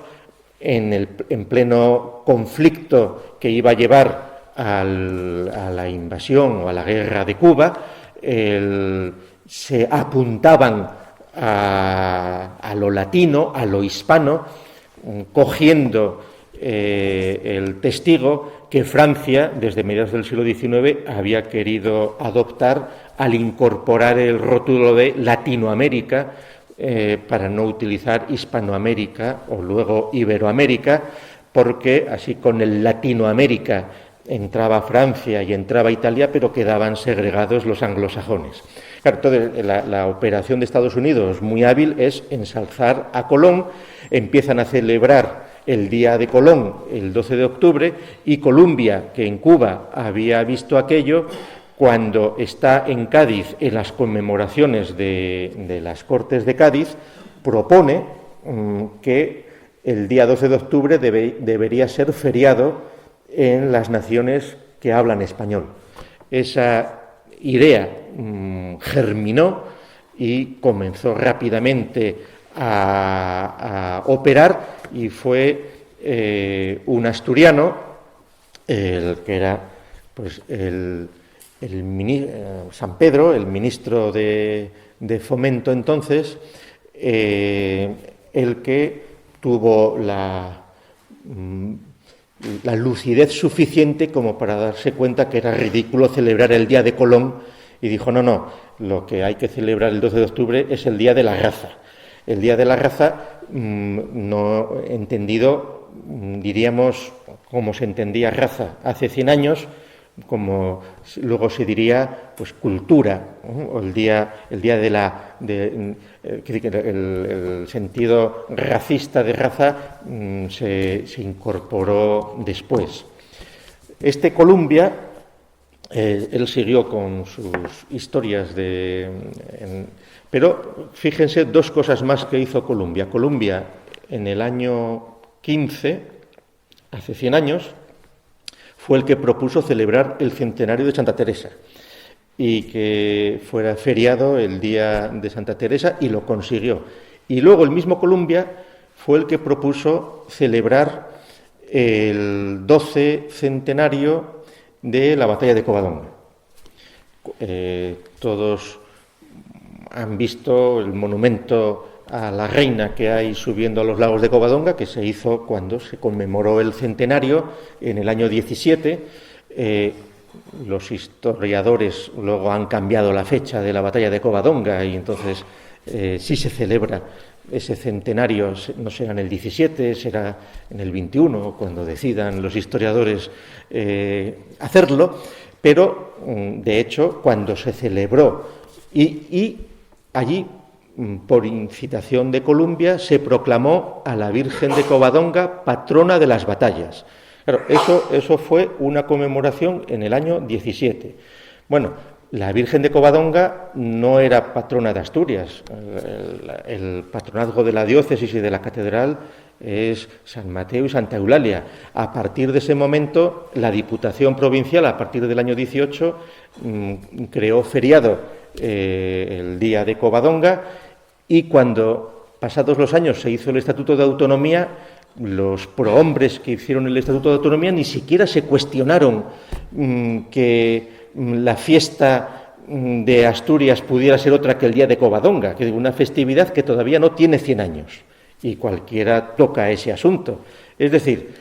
en pleno conflicto que iba a llevar a la invasión o a la guerra de Cuba, se apuntaban a lo latino, a lo hispano, cogiendo el testigo que Francia, desde mediados del siglo XIX, había querido adoptar al incorporar el rótulo de Latinoamérica, para no utilizar Hispanoamérica o luego Iberoamérica, porque así con el Latinoamérica entraba Francia y entraba Italia, pero quedaban segregados los anglosajones. Claro, entonces, la operación de Estados Unidos, muy hábil, es ensalzar a Colón. Empiezan a celebrar el Día de Colón el 12 de octubre y Columbia, que en Cuba había visto aquello, cuando está en Cádiz en las conmemoraciones de las Cortes de Cádiz, propone que el día 12 de octubre debería ser feriado en las naciones que hablan español. Esa idea germinó y comenzó rápidamente a operar, y fue un asturiano, el que era pues San Pedro, el ministro de Fomento entonces, el que tuvo la lucidez suficiente como para darse cuenta que era ridículo celebrar el Día de Colón, y dijo, no, lo que hay que celebrar el 12 de octubre es el Día de la Raza. El Día de la Raza, no entendido, diríamos, como se entendía raza hace 100 años, como luego se diría, pues cultura, o el día el sentido racista de raza se incorporó después. Columbia, él siguió con sus historias pero fíjense dos cosas más que hizo Columbia. Columbia, en el año 15, hace 100 años, fue el que propuso celebrar el centenario de Santa Teresa y que fuera feriado el Día de Santa Teresa, y lo consiguió. Y luego el mismo Columbia fue el que propuso celebrar el 12 centenario de la batalla de Covadonga. Todos han visto el monumento a la reina que hay subiendo a los lagos de Covadonga, que se hizo cuando se conmemoró el centenario en el año 17. Los historiadores luego han cambiado la fecha de la batalla de Covadonga, y entonces sí se celebra ese centenario, no será en el 17, será en el 21, cuando decidan los historiadores hacerlo, pero de hecho cuando se celebró y allí, por incitación de Columbia, se proclamó a la Virgen de Covadonga patrona de las batallas. Claro, eso fue una conmemoración en el año 17. Bueno, la Virgen de Covadonga no era patrona de Asturias. El patronazgo de la diócesis y de la catedral es San Mateo y Santa Eulalia. A partir de ese momento, la Diputación Provincial, a partir del año 18, creó feriado el Día de Covadonga, y cuando, pasados los años, se hizo el Estatuto de Autonomía, los prohombres que hicieron el Estatuto de Autonomía ni siquiera se cuestionaron que la fiesta de Asturias pudiera ser otra que el Día de Covadonga, que es una festividad que todavía no tiene 100 años, y cualquiera toca ese asunto. Es decir,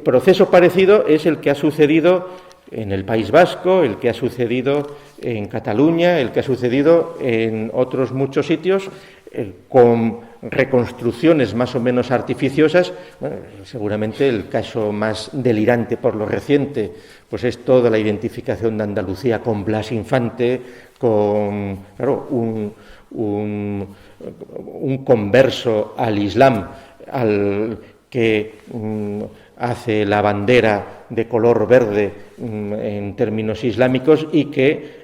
proceso parecido es el que ha sucedido en el País Vasco, el que ha sucedido en Cataluña, el que ha sucedido en otros muchos sitios, con reconstrucciones más o menos artificiosas. Bueno, seguramente el caso más delirante por lo reciente pues es toda la identificación de Andalucía con Blas Infante, con un converso al Islam, al que hace la bandera de color verde en términos islámicos, y que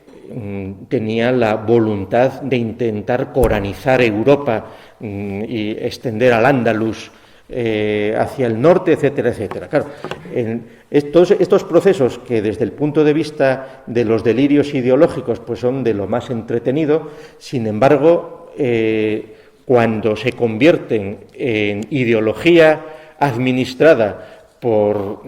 tenía la voluntad de intentar coranizar Europa y extender al Andalus hacia el norte, etcétera, etcétera. Claro, estos procesos, que desde el punto de vista de los delirios ideológicos pues son de lo más entretenido, sin embargo, cuando se convierten en ideología administrada por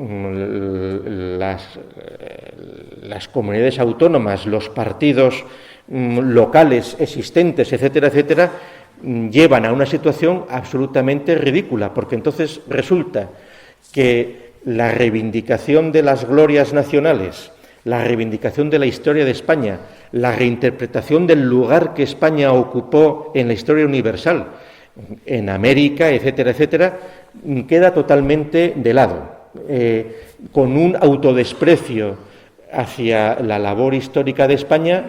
las comunidades autónomas, los partidos locales existentes, etcétera, etcétera, llevan a una situación absolutamente ridícula, porque entonces resulta que la reivindicación de las glorias nacionales, la reivindicación de la historia de España, la reinterpretación del lugar que España ocupó en la historia universal, en América, etcétera, etcétera, queda totalmente de lado, con un autodesprecio hacia la labor histórica de España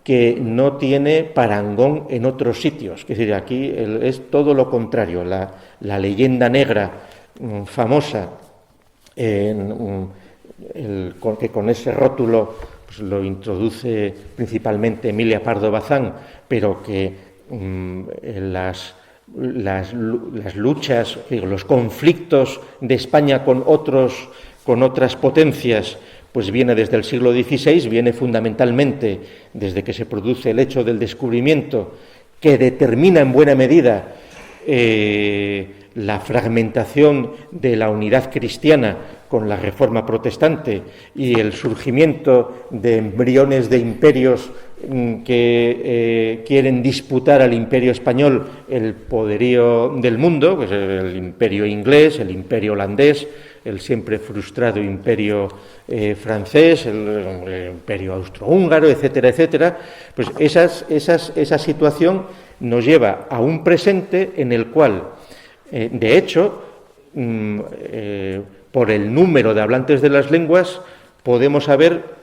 que no tiene parangón en otros sitios. Es decir, aquí es todo lo contrario. La leyenda negra famosa, que con ese rótulo pues, lo introduce principalmente Emilia Pardo Bazán, pero que las luchas, los conflictos de España con otras potencias, pues viene desde el siglo XVI, viene fundamentalmente desde que se produce el hecho del descubrimiento, que determina en buena medida la fragmentación de la unidad cristiana con la Reforma protestante y el surgimiento de embriones de imperios que quieren disputar al imperio español el poderío del mundo, pues el imperio inglés, el imperio holandés, el siempre frustrado imperio francés, el imperio austrohúngaro, etcétera, etcétera. Pues esa situación nos lleva a un presente en el cual, de hecho, por el número de hablantes de las lenguas, podemos saber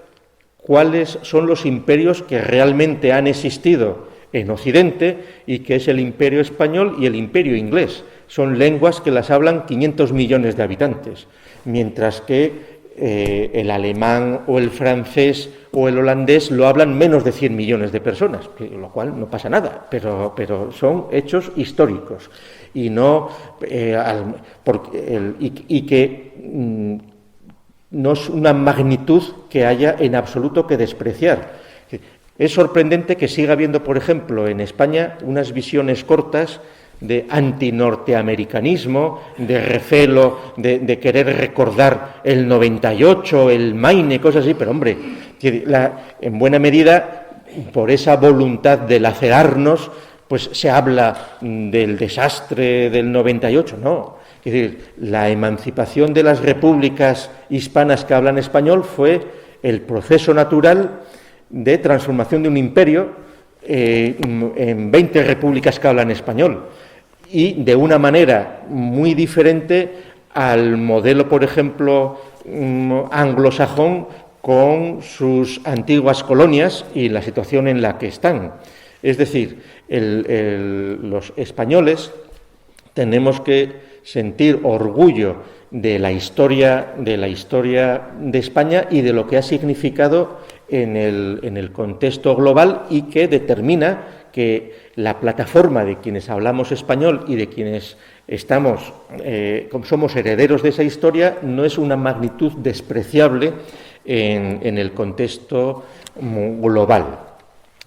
cuáles son los imperios que realmente han existido en Occidente, y que es el imperio español y el imperio inglés. Son lenguas que las hablan 500 millones de habitantes, mientras que el alemán o el francés o el holandés lo hablan menos de 100 millones de personas, lo cual no pasa nada, pero son hechos históricos y no no es una magnitud que haya en absoluto que despreciar. Es sorprendente que siga habiendo, por ejemplo, en España unas visiones cortas de antinorteamericanismo, de recelo, de querer recordar el 98, el Maine, cosas así, pero hombre, en buena medida, por esa voluntad de lacerarnos, pues se habla del desastre del 98, no. Es decir, la emancipación de las repúblicas hispanas que hablan español fue el proceso natural de transformación de un imperio en 20 repúblicas que hablan español, y de una manera muy diferente al modelo, por ejemplo, anglosajón, con sus antiguas colonias y la situación en la que están. Es decir, los españoles tenemos que sentir orgullo de la historia de España y de lo que ha significado en el contexto global, y que determina que la plataforma de quienes hablamos español y de quienes somos herederos de esa historia no es una magnitud despreciable en el contexto global.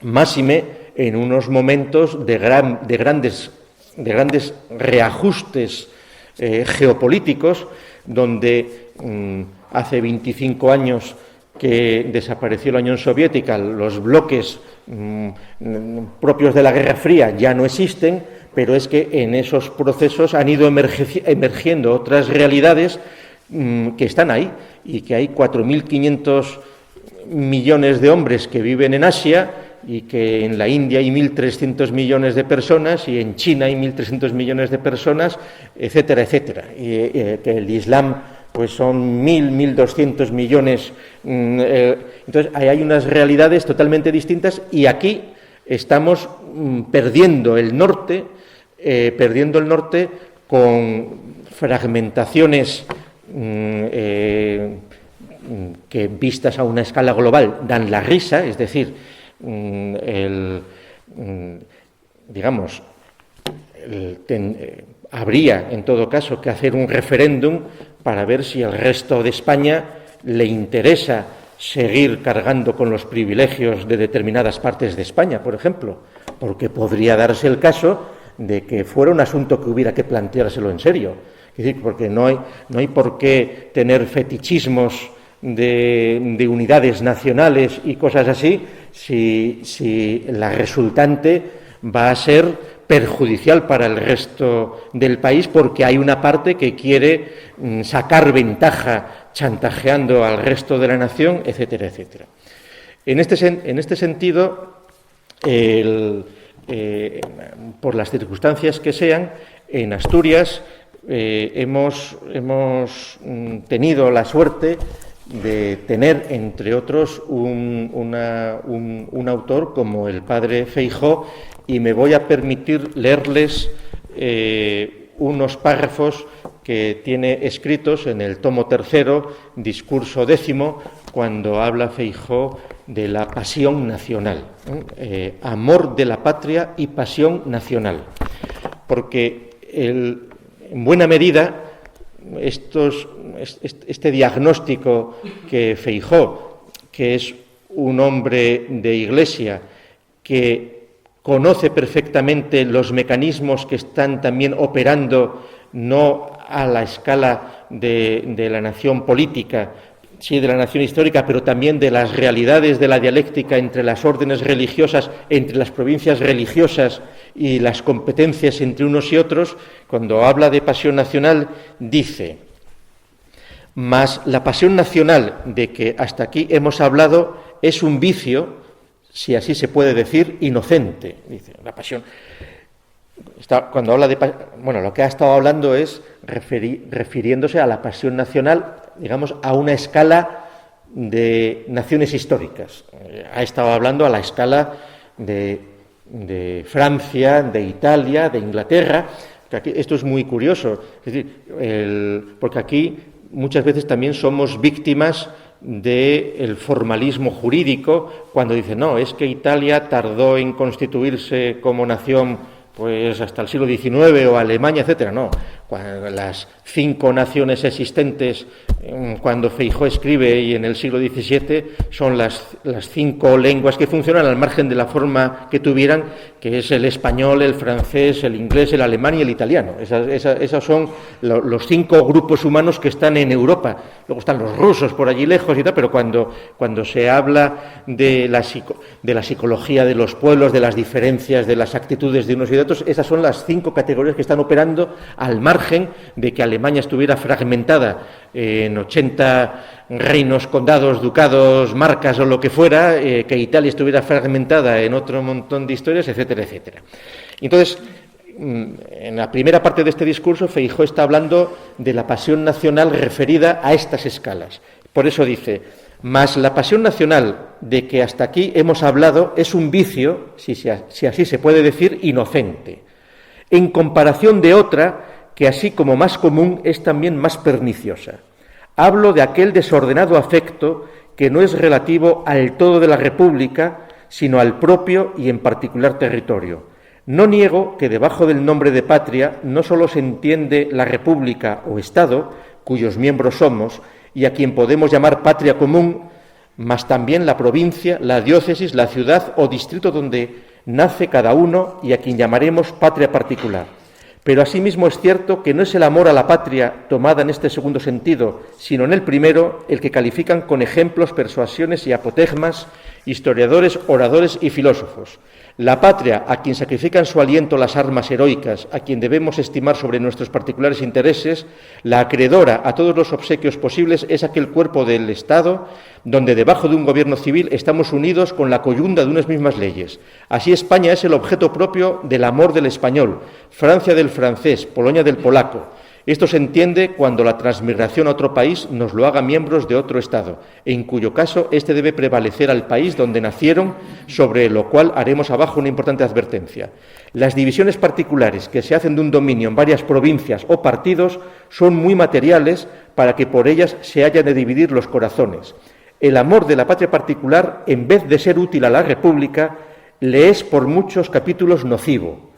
Máxime en unos momentos de grandes reajustes geopolíticos, donde hace 25 años que desapareció la Unión Soviética, los bloques propios de la Guerra Fría ya no existen, pero es que en esos procesos han ido emergiendo otras realidades que están ahí, y que hay 4.500 millones de hombres que viven en Asia, y que en la India hay 1.300 millones de personas, y en China hay 1.300 millones de personas, etcétera, etcétera. Y que el Islam pues son 1.200 millones. Entonces, hay unas realidades totalmente distintas, y aquí estamos perdiendo el norte con fragmentaciones que, vistas a una escala global, dan la risa. Es decir, habría en todo caso que hacer un referéndum para ver si al resto de España le interesa seguir cargando con los privilegios de determinadas partes de España, por ejemplo, porque podría darse el caso de que fuera un asunto que hubiera que planteárselo en serio. Es decir, porque no hay por qué tener fetichismos de unidades nacionales y cosas así, si la resultante va a ser perjudicial para el resto del país, porque hay una parte que quiere sacar ventaja chantajeando al resto de la nación, etcétera, etcétera. En este sentido, por las circunstancias que sean, en Asturias hemos tenido la suerte de tener, entre otros, un autor como el padre Feijóo, y me voy a permitir leerles unos párrafos que tiene escritos en el tomo 3, discurso 10, cuando habla Feijóo de la pasión nacional, amor de la patria y pasión nacional, porque en buena medida este diagnóstico que Feijóo, que es un hombre de Iglesia, que conoce perfectamente los mecanismos que están también operando no a la escala de la nación política, sí de la nación histórica, pero también de las realidades de la dialéctica entre las órdenes religiosas, entre las provincias religiosas y las competencias entre unos y otros, cuando habla de pasión nacional, dice: mas la pasión nacional de que hasta aquí hemos hablado es un vicio, si así se puede decir, inocente. Dice, la pasión. Cuando habla de... Bueno, lo que ha estado hablando es refiriéndose a la pasión nacional, digamos, a una escala de naciones históricas. Ha estado hablando a la escala de Francia, de Italia, de Inglaterra. Esto es muy curioso, es decir, porque aquí muchas veces también somos víctimas del formalismo jurídico, cuando dicen, no, es que Italia tardó en constituirse como nación pues hasta el siglo XIX, o Alemania, etcétera. No, las 5 naciones existentes cuando Feijóo escribe, y en el siglo XVII, son las 5 lenguas que funcionan al margen de la forma que tuvieran, que es el español, el francés, el inglés, el alemán y el italiano. Esos son los 5 grupos humanos que están en Europa. Luego están los rusos por allí lejos y tal, pero cuando se habla de la psicología de los pueblos, de las diferencias, de las actitudes de unos y de otros, esas son las 5 categorías que están operando al margen de que Alemania estuviera fragmentada en 80 reinos, condados, ducados, marcas o lo que fuera, que Italia estuviera fragmentada en otro montón de historias, etcétera, etcétera. Entonces, en la primera parte de este discurso, Feijóo está hablando de la pasión nacional referida a estas escalas. Por eso dice: mas la pasión nacional de que hasta aquí hemos hablado es un vicio, si así se puede decir, inocente, en comparación de otra que, así como más común, es también más perniciosa. Hablo de aquel desordenado afecto que no es relativo al todo de la República, sino al propio y en particular territorio. No niego que debajo del nombre de patria no solo se entiende la República o Estado, cuyos miembros somos, y a quien podemos llamar patria común, mas también la provincia, la diócesis, la ciudad o distrito donde nace cada uno, y a quien llamaremos patria particular. Pero asimismo es cierto que no es el amor a la patria tomada en este segundo sentido, sino en el primero, el que califican con ejemplos, persuasiones y apotegmas historiadores, oradores y filósofos. La patria, a quien sacrifican su aliento las armas heroicas, a quien debemos estimar sobre nuestros particulares intereses, la acreedora a todos los obsequios posibles, es aquel cuerpo del Estado donde debajo de un gobierno civil estamos unidos con la coyunda de unas mismas leyes. Así España es el objeto propio del amor del español, Francia del francés, Polonia del polaco. Esto se entiende cuando la transmigración a otro país nos lo haga miembros de otro Estado, en cuyo caso éste debe prevalecer al país donde nacieron, sobre lo cual haremos abajo una importante advertencia. Las divisiones particulares que se hacen de un dominio en varias provincias o partidos son muy materiales para que por ellas se hayan de dividir los corazones. El amor de la patria particular, en vez de ser útil a la República, le es por muchos capítulos nocivo,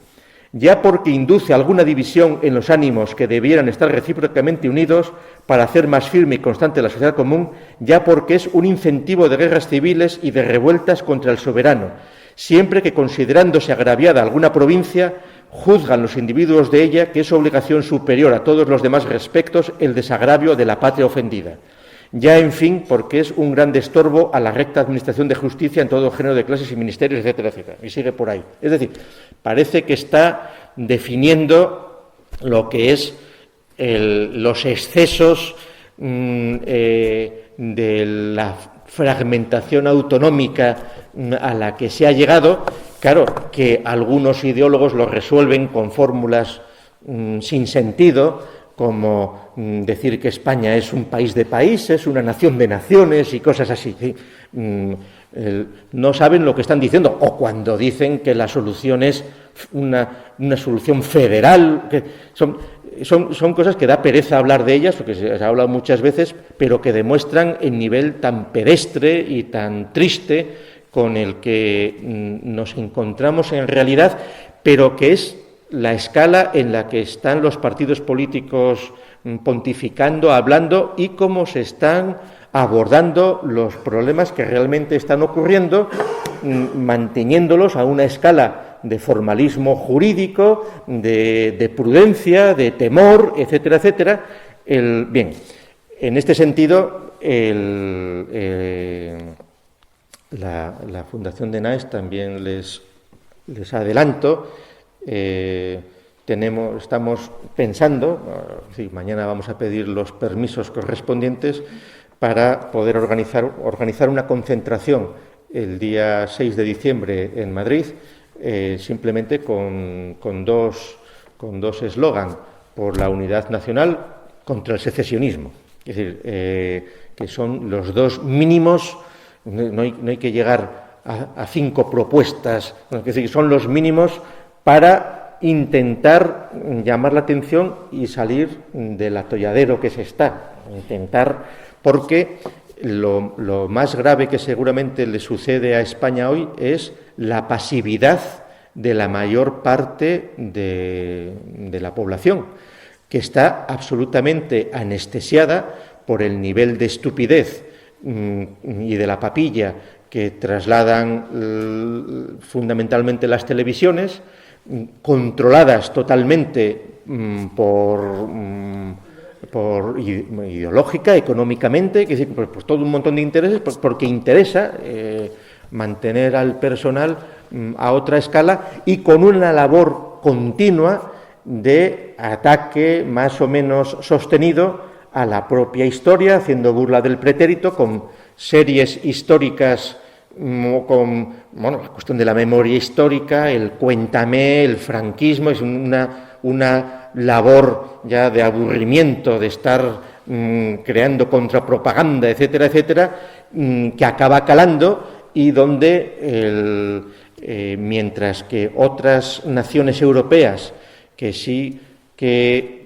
ya porque induce alguna división en los ánimos que debieran estar recíprocamente unidos para hacer más firme y constante la sociedad común, ya porque es un incentivo de guerras civiles y de revueltas contra el soberano, siempre que, considerándose agraviada alguna provincia, juzgan los individuos de ella que es obligación superior a todos los demás respectos el desagravio de la patria ofendida. Ya, en fin, porque es un gran estorbo a la recta administración de justicia en todo género de clases y ministerios, etcétera, etcétera. Y sigue por ahí. Es decir, parece que está definiendo lo que es los excesos de la fragmentación autonómica a la que se ha llegado. Claro, que algunos ideólogos lo resuelven con fórmulas sin sentido, como decir que España es un país de países, una nación de naciones y cosas así. No saben lo que están diciendo, o cuando dicen que la solución es una solución federal, que son cosas que da pereza hablar de ellas, porque se ha hablado muchas veces, pero que demuestran el nivel tan pedestre y tan triste con el que nos encontramos en realidad, pero que es la escala en la que están los partidos políticos pontificando, hablando, y cómo se están abordando los problemas que realmente están ocurriendo, manteniéndolos a una escala de formalismo jurídico, de prudencia, de temor, etcétera, etcétera. Bien, en este sentido, la Fundación DENAES también les adelanto. Estamos pensando, mañana vamos a pedir los permisos correspondientes para poder organizar una concentración el día 6 de diciembre en Madrid, simplemente con dos eslogans: por la unidad nacional, contra el secesionismo. Es decir, que son los dos mínimos. No hay que llegar a 5 propuestas, es decir, son los mínimos para intentar llamar la atención y salir del atolladero que se está. Porque lo más grave que seguramente le sucede a España hoy es la pasividad de la mayor parte de la población, que está absolutamente anestesiada por el nivel de estupidez y de la papilla que trasladan fundamentalmente las televisiones, controladas totalmente por ideológica, económicamente, que decir, por todo un montón de intereses, porque interesa mantener al personal a otra escala y con una labor continua de ataque más o menos sostenido a la propia historia, haciendo burla del pretérito, con series históricas, con la cuestión de la memoria histórica, el cuéntame, el franquismo. Es una labor ya de aburrimiento, de estar creando contrapropaganda, etcétera, etcétera, que acaba calando, y donde mientras que otras naciones europeas que sí que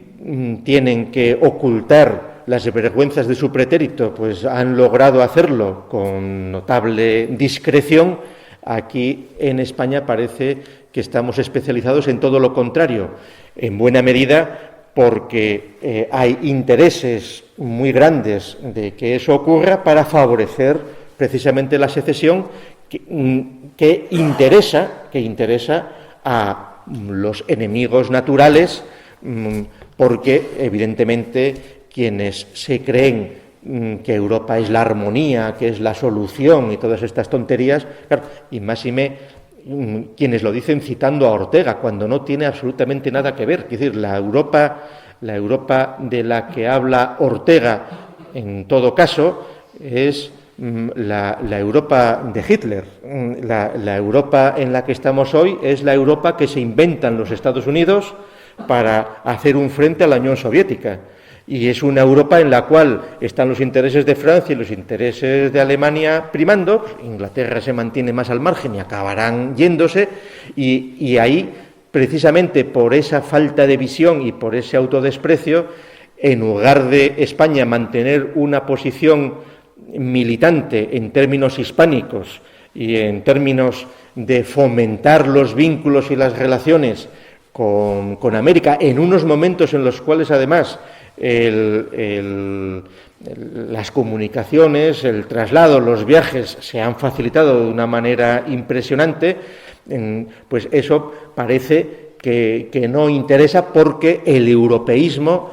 tienen que ocultar las vergüenzas de su pretérito, pues han logrado hacerlo con notable discreción, aquí en España parece que estamos especializados en todo lo contrario, en buena medida porque hay intereses muy grandes de que eso ocurra para favorecer precisamente la secesión que interesa a los enemigos naturales, porque evidentemente quienes se creen que Europa es la armonía, que es la solución y todas estas tonterías, claro, y quienes lo dicen citando a Ortega, cuando no tiene absolutamente nada que ver. Es decir, la Europa de la que habla Ortega, en todo caso, es la Europa de Hitler. La Europa en la que estamos hoy es la Europa que se inventan los Estados Unidos para hacer un frente a la Unión Soviética. Y es una Europa en la cual están los intereses de Francia y los intereses de Alemania primando. Inglaterra se mantiene más al margen y acabarán yéndose. Y ahí, precisamente por esa falta de visión y por ese autodesprecio, en lugar de España mantener una posición militante en términos hispánicos y en términos de fomentar los vínculos y las relaciones con América, en unos momentos en los cuales además las comunicaciones, el traslado, los viajes se han facilitado de una manera impresionante, pues eso parece que no interesa, porque el europeísmo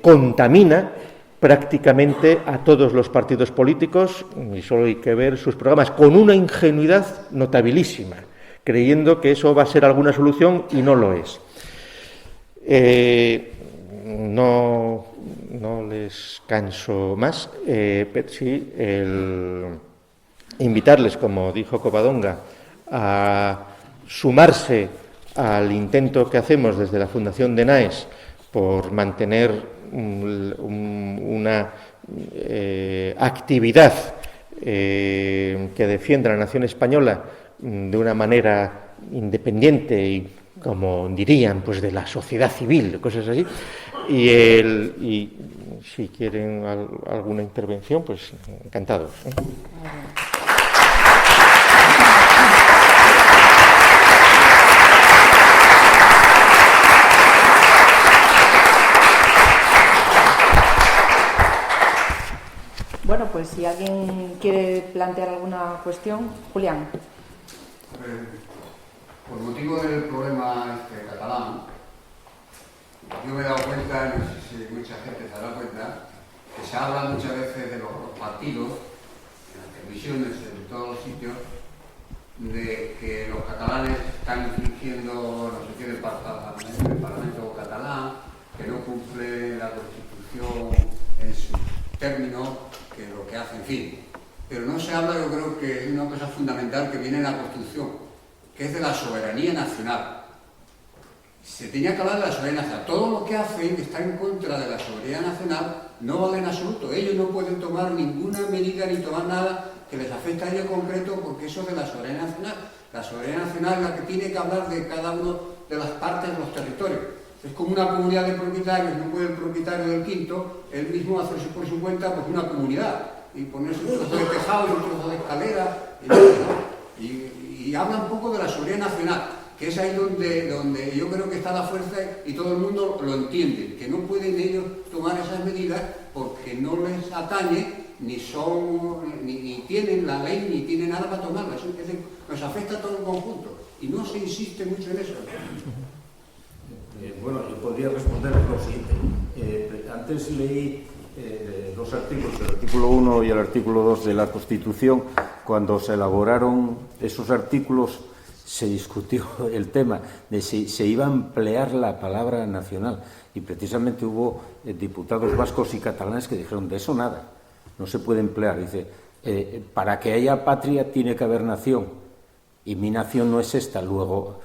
contamina prácticamente a todos los partidos políticos, y solo hay que ver sus programas, con una ingenuidad notabilísima, creyendo que eso va a ser alguna solución, y no lo es. No les canso más, pero sí invitarles, como dijo Covadonga, a sumarse al intento que hacemos desde la Fundación DENAES por mantener una actividad que defienda la nación española de una manera independiente y, como dirían, pues de la sociedad civil, cosas así. Y si quieren alguna intervención, pues encantados. Bueno, pues si alguien quiere plantear alguna cuestión, Julián. Por motivo del problema catalán, yo me he dado cuenta, no sé si mucha gente se ha dado cuenta, que se habla muchas veces de los partidos, en las televisiones, en todos los sitios, de que los catalanes están infringiendo no sé qué del Parlamento catalán, que no cumple la Constitución en sus términos, que lo que hace, en fin. Pero no se habla, yo creo que es una cosa fundamental que viene en la Constitución, que es de la soberanía nacional. Se tenía que hablar de la soberanía nacional. Todo lo que hacen está en contra de la soberanía nacional, no vale en absoluto. Ellos no pueden tomar ninguna medida ni tomar nada que les afecte a ellos en concreto, porque eso es de la soberanía nacional. La soberanía nacional es la que tiene que hablar de cada uno de las partes de los territorios. Es como una comunidad de propietarios, no puede el propietario del quinto, él mismo hacerse por su cuenta pues una comunidad, y ponerse un trozo de tejado y un trozo de escalera, y habla un poco de la soberanía nacional, que es ahí donde yo creo que está la fuerza y todo el mundo lo entiende, que no pueden ellos tomar esas medidas porque no les atañe, ni tienen la ley, ni tienen nada para tomarlas. Nos afecta a todo el conjunto, y no se insiste mucho en eso. Bueno, yo podría responder lo siguiente. Antes leí dos artículos, el artículo 1 y el artículo 2 de la Constitución. Cuando se elaboraron esos artículos se discutió el tema de si se iba a emplear la palabra nacional, y precisamente hubo diputados vascos y catalanes que dijeron: de eso nada, no se puede emplear. Dice, para que haya patria tiene que haber nación, y mi nación no es esta, luego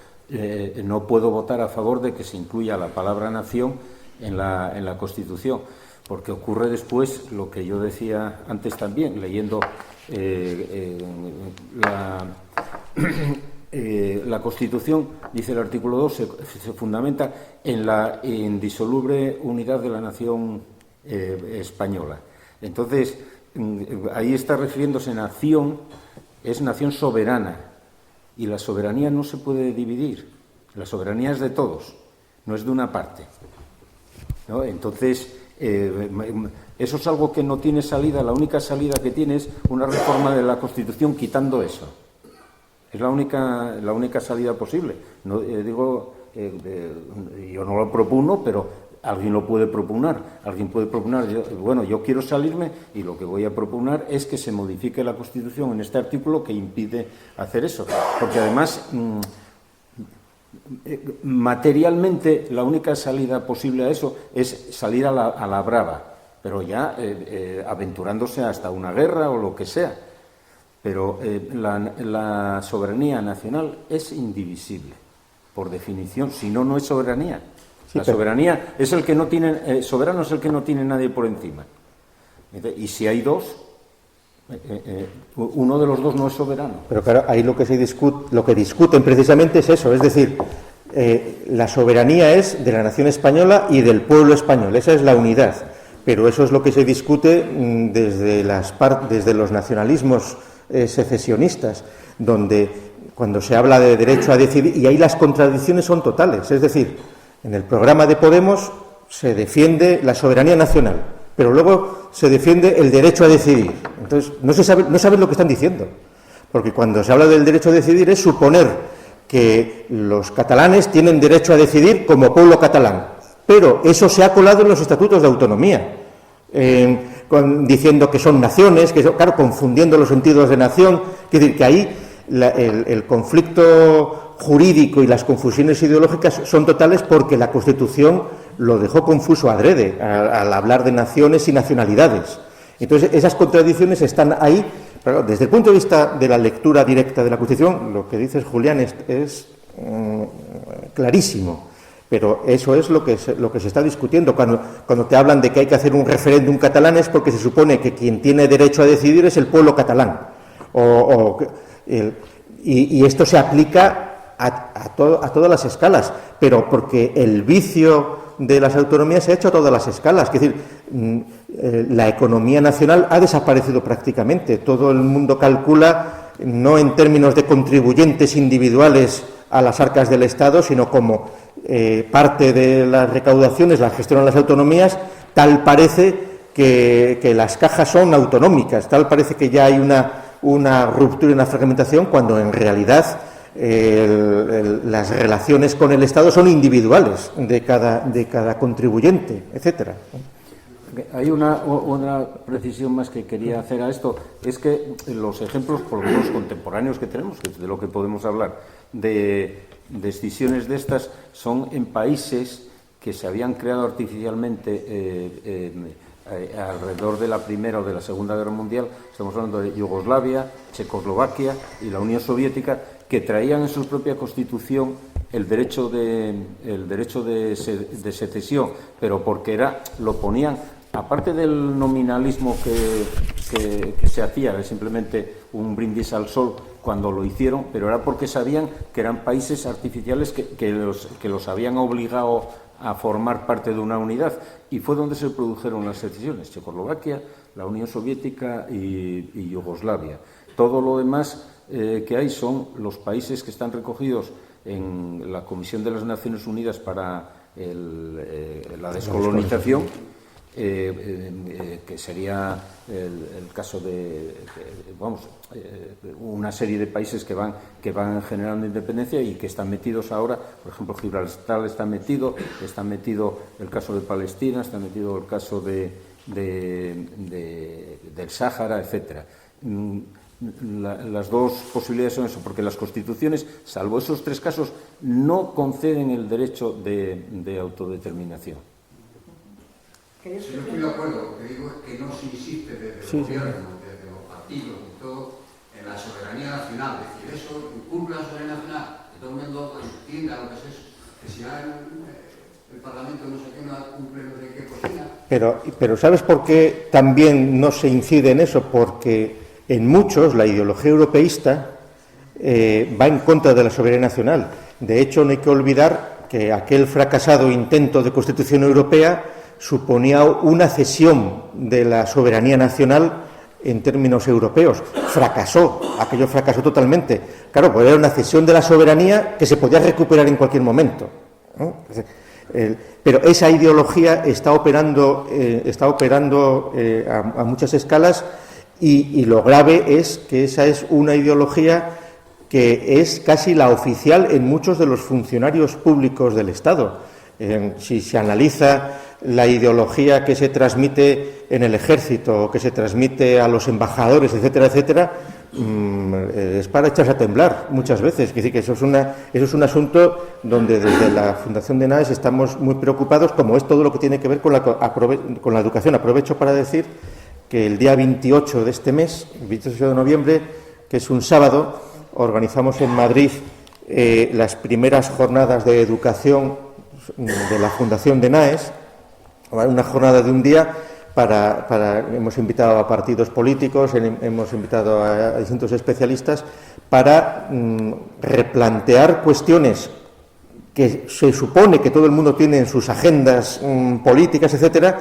no puedo votar a favor de que se incluya la palabra nación en la Constitución, porque ocurre después lo que yo decía antes también, leyendo la Constitución. Dice el artículo 2, se fundamenta en la indisoluble unidad de la nación española. Entonces, ahí está refiriéndose a nación, es nación soberana. Y la soberanía no se puede dividir, la soberanía es de todos, no es de una parte, ¿no? Entonces, eso es algo que no tiene salida. La única salida que tiene es una reforma de la Constitución quitando eso. Es la única salida posible. No, yo no lo propongo, pero alguien lo puede proponer. Alguien puede proponer, yo quiero salirme, y lo que voy a proponer es que se modifique la Constitución en este artículo que impide hacer eso. Porque además, materialmente, la única salida posible a eso es salir a la brava, pero ya aventurándose hasta una guerra o lo que sea. Pero la soberanía nacional es indivisible, por definición, si no, no es soberanía. La soberanía es el que no tiene, soberano es el que no tiene nadie por encima. Y si hay dos, uno de los dos no es soberano. Pero claro, ahí lo que discuten precisamente es eso, es decir, la soberanía es de la nación española y del pueblo español, esa es la unidad. Pero eso es lo que se discute desde los nacionalismos secesionistas, donde cuando se habla de derecho a decidir, y ahí las contradicciones son totales, es decir, en el programa de Podemos se defiende la soberanía nacional, pero luego se defiende el derecho a decidir. Entonces, no saben lo que están diciendo, porque cuando se habla del derecho a decidir es suponer que los catalanes tienen derecho a decidir como pueblo catalán, pero eso se ha colado en los estatutos de autonomía, diciendo que son naciones, claro, confundiendo los sentidos de nación. Es decir, que ahí el conflicto jurídico y las confusiones ideológicas son totales, porque la Constitución lo dejó confuso adrede al hablar de naciones y nacionalidades. Entonces, esas contradicciones están ahí. Pero desde el punto de vista de la lectura directa de la Constitución, lo que dices, Julián, es clarísimo. Pero eso es lo que se está discutiendo. Cuando te hablan de que hay que hacer un referéndum catalán es porque se supone que quien tiene derecho a decidir es el pueblo catalán. Y esto se aplica a todas las escalas, pero porque el vicio de las autonomías se ha hecho a todas las escalas. Es decir, la economía nacional ha desaparecido prácticamente. Todo el mundo calcula no en términos de contribuyentes individuales a las arcas del Estado, sino como parte de las recaudaciones las gestionan las autonomías. Tal parece que las cajas son autonómicas, tal parece que ya hay una ruptura y una fragmentación, cuando en realidad las relaciones con el Estado son individuales de cada contribuyente, etcétera. Hay una precisión más que quería hacer a esto, es que los ejemplos, por lo menos contemporáneos que tenemos, que es de lo que podemos hablar, de decisiones de estas, son en países que se habían creado artificialmente alrededor de la Primera o de la Segunda Guerra Mundial. Estamos hablando de Yugoslavia, Checoslovaquia y la Unión Soviética, que traían en su propia Constitución el derecho de secesión, pero porque lo ponían, aparte del nominalismo que se hacía, era simplemente un brindis al sol cuando lo hicieron, pero era porque sabían que eran países artificiales que los habían obligado a formar parte de una unidad, y fue donde se produjeron las secesiones: Checoslovaquia, la Unión Soviética y Yugoslavia. Todo lo demás que hay son los países que están recogidos en la Comisión de las Naciones Unidas para la descolonización, que sería el caso de una serie de países que van generando independencia y que están metidos ahora. Por ejemplo, Gibraltar está metido el caso de Palestina, está metido el caso del Sáhara, etcétera. Las dos posibilidades son eso, porque las constituciones, salvo esos tres casos, no conceden el derecho de autodeterminación. Sí, yo estoy de acuerdo. Lo que digo es que no se insiste desde el gobierno, desde los partidos y todo, en la soberanía nacional. Es decir, eso incumple la soberanía nacional, que todo el mundo entienda lo que es eso. Que si el Parlamento no sé qué, no cumple no sé qué cocina. Pero ¿sabes por qué también no se incide en eso? Porque en muchos la ideología europeísta va en contra de la soberanía nacional. De hecho, no hay que olvidar que aquel fracasado intento de Constitución Europea suponía una cesión de la soberanía nacional en términos europeos. Aquello fracasó totalmente. Claro, pues era una cesión de la soberanía que se podía recuperar en cualquier momento, ¿no? Pero esa ideología está operando a muchas escalas, y lo grave es que esa es una ideología que es casi la oficial en muchos de los funcionarios públicos del Estado. Si se analiza la ideología que se transmite en el ejército, que se transmite a los embajadores, etcétera, etcétera, es para echarse a temblar muchas veces. Es decir, que eso es un asunto donde desde la Fundación de Naes estamos muy preocupados, como es todo lo que tiene que ver con la educación. Aprovecho para decir que el día 28 de este mes, el 28 de noviembre, que es un sábado, organizamos en Madrid las primeras jornadas de educación de la Fundación de Naes, una jornada de un día hemos invitado a partidos políticos, hemos invitado a distintos especialistas para replantear cuestiones que se supone que todo el mundo tiene en sus agendas políticas, etcétera,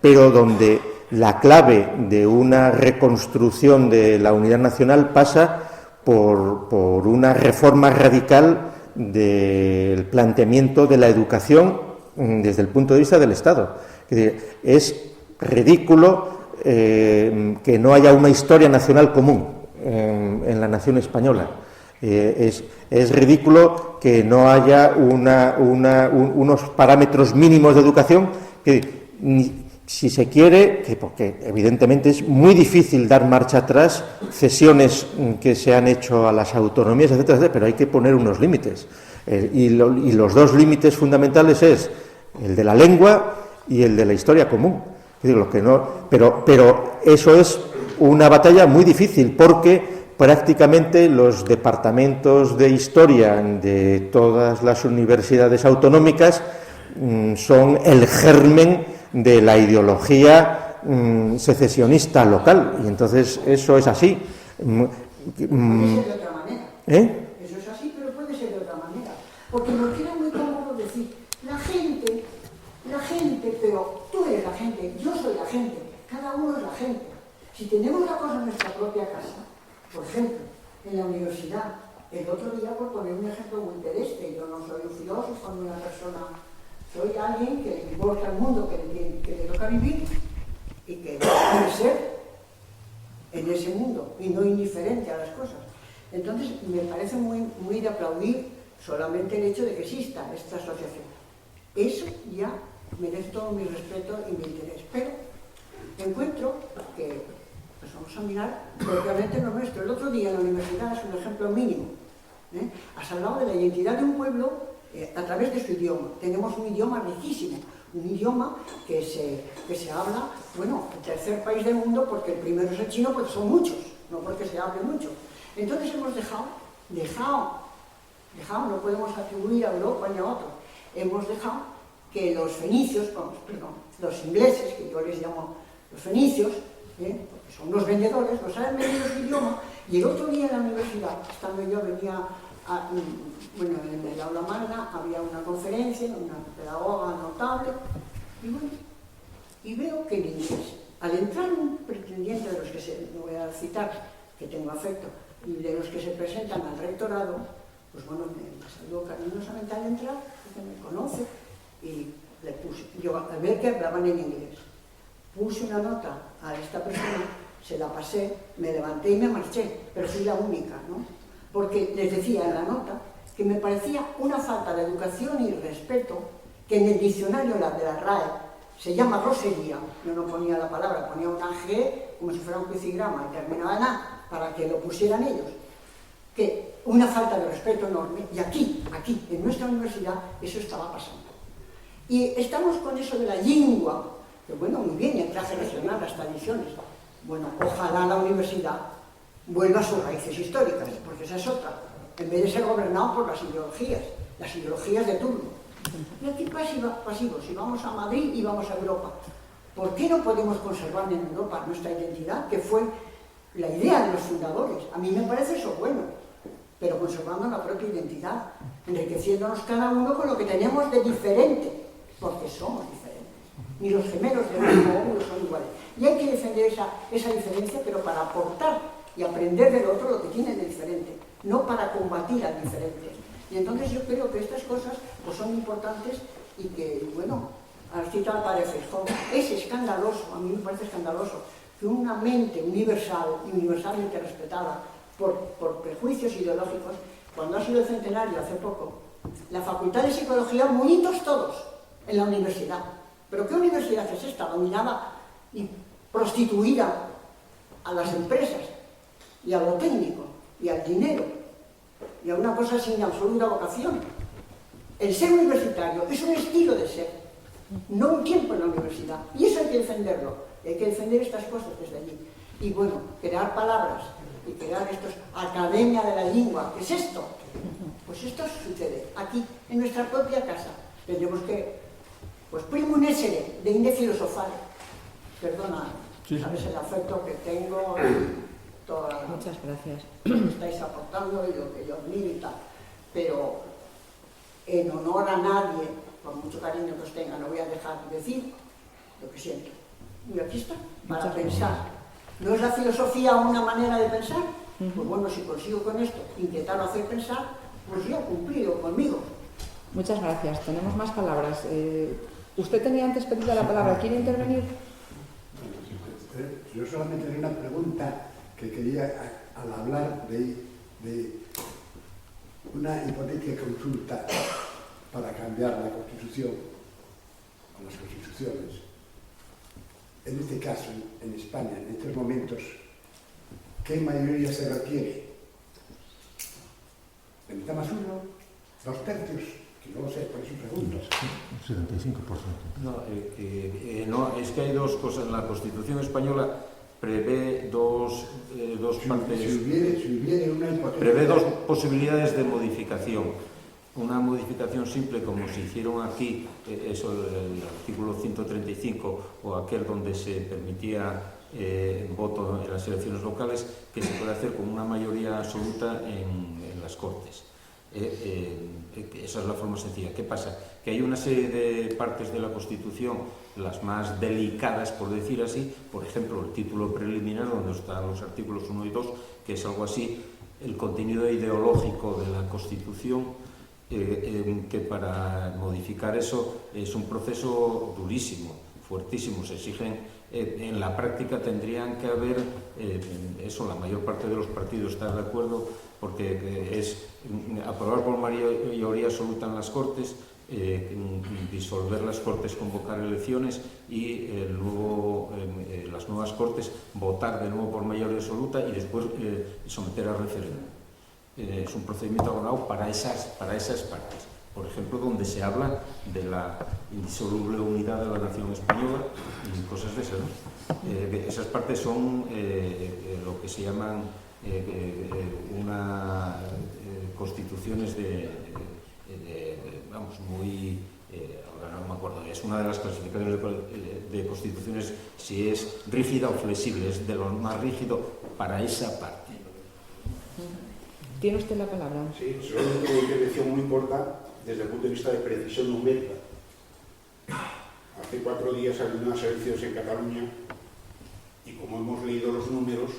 pero donde la clave de una reconstrucción de la unidad nacional pasa por una reforma radical del planteamiento de la educación desde el punto de vista del Estado. Es ridículo que no haya una historia nacional común en la nación española. Es ridículo que no haya unos parámetros mínimos de educación que, si se quiere, porque evidentemente es muy difícil dar marcha atrás, cesiones que se han hecho a las autonomías, etcétera, etcétera, pero hay que poner unos límites. Y los dos límites fundamentales es el de la lengua y el de la historia común. Es decir, pero eso es una batalla muy difícil, porque prácticamente los departamentos de historia de todas las universidades autonómicas son el germen de la ideología secesionista local, y entonces eso es así. Puede ser de otra manera. Eso es así, pero puede ser de otra manera. Porque nos queda muy cómodo decir, la gente, pero tú eres la gente, yo soy la gente, cada uno es la gente. Si tenemos la cosa en nuestra propia casa, por ejemplo, en la universidad, el otro día, por poner un ejemplo muy pedestre, yo no soy un filósofo ni una persona, soy alguien que le importa el mundo que le toca vivir y que debe ser en ese mundo y no indiferente a las cosas. Entonces, me parece muy de aplaudir solamente el hecho de que exista esta asociación. Eso ya merece todo mi respeto y mi interés. Pero encuentro que pues vamos a mirar propiamente lo nuestro. El otro día en la universidad es un ejemplo mínimo. Has hablado de la identidad de un pueblo a través de su idioma. Tenemos un idioma riquísimo, un idioma que se habla, bueno, el tercer país del mundo, porque el primero es el chino, porque son muchos, no porque se hable mucho. Entonces hemos dejado, no podemos atribuir a Europa ni a otro, hemos dejado que los fenicios, los ingleses, que yo les llamo los fenicios, porque son los vendedores, no saben vender su idioma, y el otro día en la universidad, estando yo, venía en el aula magna había una conferencia, una pedagoga notable, y veo que en inglés, al entrar un pretendiente de los que no voy a citar, que tengo afecto, y de los que se presentan al rectorado, pues bueno, me saludó cariñosamente al entrar, porque me conoce, y le puse, yo al ver que hablaban en inglés, puse una nota a esta persona, se la pasé, me levanté y me marché, pero fui la única, ¿no? Porque les decía en la nota que me parecía una falta de educación y respeto, que en el diccionario de la RAE se llama grosería, yo no ponía la palabra, ponía una G como si fuera un crucigrama y terminaba en A, para que lo pusieran ellos, que una falta de respeto enorme, y aquí, en nuestra universidad, eso estaba pasando. Y estamos con eso de la lengua, que bueno, muy bien, en clase regional, las tradiciones. Bueno, ojalá la universidad vuelva a sus raíces históricas, porque esa es otra, en vez de ser gobernado por las ideologías de turno. Y aquí pasivos, si vamos a Madrid y vamos a Europa, ¿por qué no podemos conservar en Europa nuestra identidad, que fue la idea de los fundadores? A mí me parece eso bueno, pero conservando la propia identidad, enriqueciéndonos cada uno con lo que tenemos de diferente, porque somos diferentes. Ni los gemelos del mismo óvulo son iguales. Y hay que defender esa diferencia, pero para aportar y aprender del otro lo que tiene de diferente, no para combatir al diferente. Y entonces yo creo que estas cosas pues, son importantes y que, bueno, al citar al padre Feijó, es escandaloso, a mí me parece escandaloso, que una mente universal y universalmente respetada por prejuicios ideológicos, cuando ha sido el centenario hace poco, la Facultad de Psicología, bonitos todos, en la universidad. ¿Pero qué universidad es esta? Dominada y prostituida a las empresas y a lo técnico y al dinero y a una cosa sin absoluta vocación. El ser universitario es un estilo de ser, no un tiempo en la universidad, y eso hay que defenderlo, y hay que defender estas cosas desde allí. Y bueno, crear palabras y crear academia de la lengua, ¿qué es esto? Pues esto sucede aquí, en nuestra propia casa. Tendremos que, pues primum essere, de inde filosofare. Perdona, sabes el afecto que tengo, Muchas gracias. Lo que estáis aportando y lo que yo admiro y tal. Pero en honor a nadie, por mucho cariño que os tenga, no voy a dejar de decir lo que siento. Y aquí está, para pensar. ¿No es la filosofía una manera de pensar? Pues bueno, si consigo con esto intentar hacer pensar, pues ya he cumplido conmigo. Muchas gracias. Tenemos más palabras. Usted tenía antes pedida la palabra. ¿Quiere intervenir? Yo solamente tenía una pregunta que quería, al hablar de una hipotética consulta para cambiar la Constitución o las constituciones. En este caso, en España, en estos momentos, ¿qué mayoría se requiere? ¿Necesita más uno? ¿2 tercios? Que no lo sé, por eso pregunto. 75%. No, es que hay dos cosas. En la Constitución española prevé dos partes. Si hubiera una hipotética... Prevé dos posibilidades de modificación. Una modificación simple, como se hicieron aquí, eso, el artículo 135, o aquel donde se permitía voto en las elecciones locales, que se puede hacer con una mayoría absoluta en las Cortes. Esa es la forma sencilla. ¿Qué pasa? Que hay una serie de partes de la Constitución, las más delicadas, por decir así, por ejemplo, el título preliminar, donde están los artículos 1 y 2, que es algo así, el contenido ideológico de la Constitución, que para modificar eso es un proceso durísimo, fuertísimo. Se exigen, en la práctica tendrían que haber, eso la mayor parte de los partidos está de acuerdo, porque es aprobar por mayoría absoluta en las Cortes, disolver las Cortes, convocar elecciones y luego las nuevas Cortes votar de nuevo por mayoría absoluta y después someter a referéndum. Es un procedimiento abogado para esas partes. Por ejemplo, donde se habla de la indisoluble unidad de la nación española y cosas de esas, ¿no? Esas partes son lo que se llaman constituciones vamos, muy... ahora no me acuerdo, es una de las clasificaciones de constituciones, si es rígida o flexible, es de lo más rígido para esa parte. ¿Tiene usted la palabra? Sí, solo una intervención muy corta desde el punto de vista de precisión numérica. Hace 4 días hay unas elecciones en Cataluña y como hemos leído los números,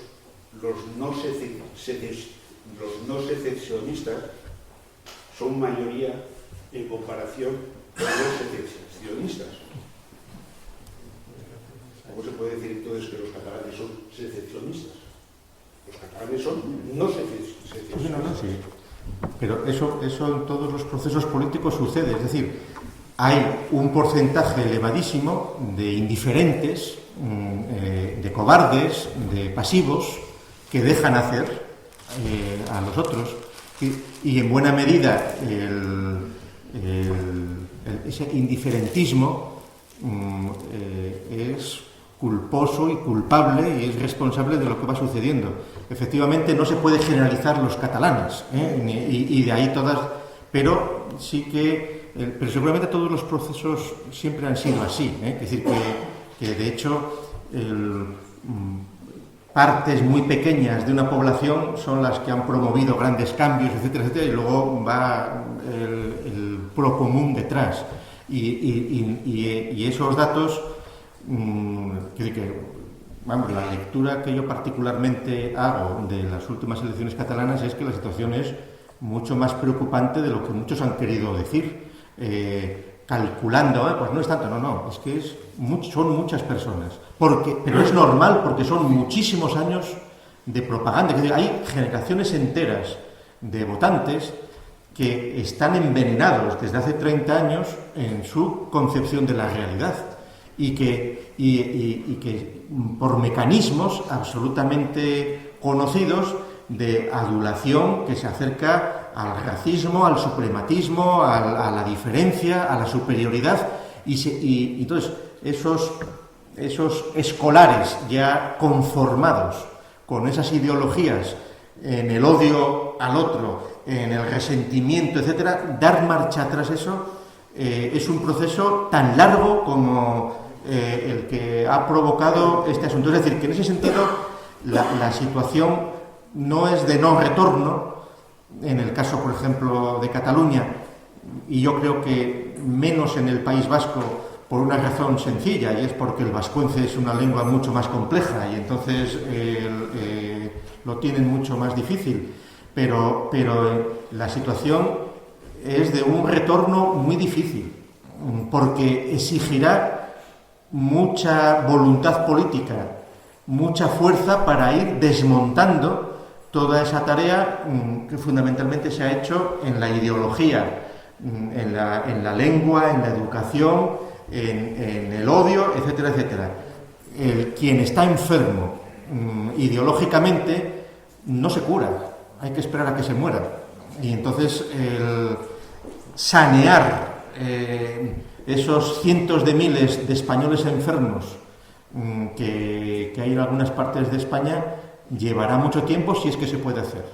los no secesionistas son mayoría en comparación con los secesionistas. ¿Cómo se puede decir entonces que los catalanes son secesionistas? Los catalanes son no secesionistas. Sí. Pero eso en todos los procesos políticos sucede. Es decir, hay un porcentaje elevadísimo de indiferentes, de cobardes, de pasivos, que dejan hacer a los otros. Y en buena medida ese indiferentismo es culposo y culpable y es responsable de lo que va sucediendo. Efectivamente no se puede generalizar los catalanes, y de ahí todas, pero sí que, pero seguramente todos los procesos siempre han sido así, es decir, que de hecho partes muy pequeñas de una población son las que han promovido grandes cambios, etcétera, etcétera, y luego va el pro común detrás. Y esos datos, vamos, la lectura que yo particularmente hago de las últimas elecciones catalanas es que la situación es mucho más preocupante de lo que muchos han querido decir, calculando, pues no es tanto, no, es que son muchas personas, pero es normal porque son muchísimos años de propaganda, es decir, hay generaciones enteras de votantes que están envenenados desde hace 30 años en su concepción de la realidad y que por mecanismos absolutamente conocidos de adulación que se acerca al racismo, al suprematismo, a la diferencia, a la superioridad y entonces esos escolares ya conformados con esas ideologías en el odio al otro, en el resentimiento, etcétera, dar marcha atrás eso es un proceso tan largo como el que ha provocado este asunto. Es decir, que en ese sentido la situación no es de no retorno, en el caso, por ejemplo, de Cataluña, y yo creo que menos en el País Vasco, por una razón sencilla, y es porque el vascuence es una lengua mucho más compleja y entonces lo tienen mucho más difícil. Pero la situación es de un retorno muy difícil, porque exigirá mucha voluntad política, mucha fuerza para ir desmontando toda esa tarea que fundamentalmente se ha hecho en la ideología, en la lengua, en la educación, en el odio, etcétera, etcétera. Quien está enfermo ideológicamente no se cura, hay que esperar a que se muera. Y entonces sanear esos cientos de miles de españoles enfermos que hay en algunas partes de España llevará mucho tiempo si es que se puede hacer.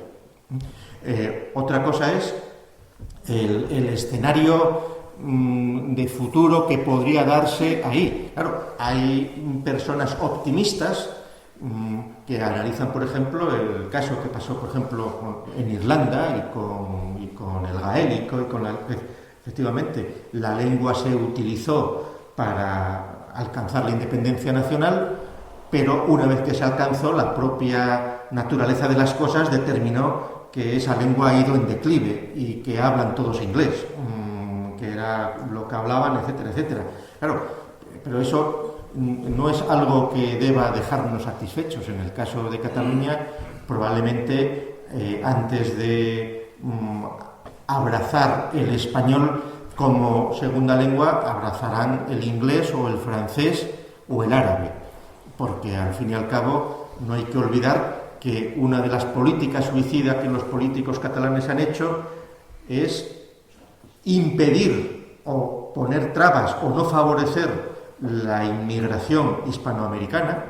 Otra cosa es el escenario de futuro que podría darse ahí. Claro, hay personas optimistas que analizan, por ejemplo, el caso que pasó, por ejemplo, en Irlanda y con el gaélico, efectivamente, la lengua se utilizó para alcanzar la independencia nacional, pero una vez que se alcanzó, la propia naturaleza de las cosas determinó que esa lengua ha ido en declive y que hablan todos inglés, que era lo que hablaban, etcétera, etcétera. Claro, pero eso no es algo que deba dejarnos satisfechos. En el caso de Cataluña, probablemente antes de abrazar el español como segunda lengua, abrazarán el inglés o el francés o el árabe, porque al fin y al cabo no hay que olvidar que una de las políticas suicidas que los políticos catalanes han hecho es impedir o poner trabas o no favorecer la inmigración hispanoamericana,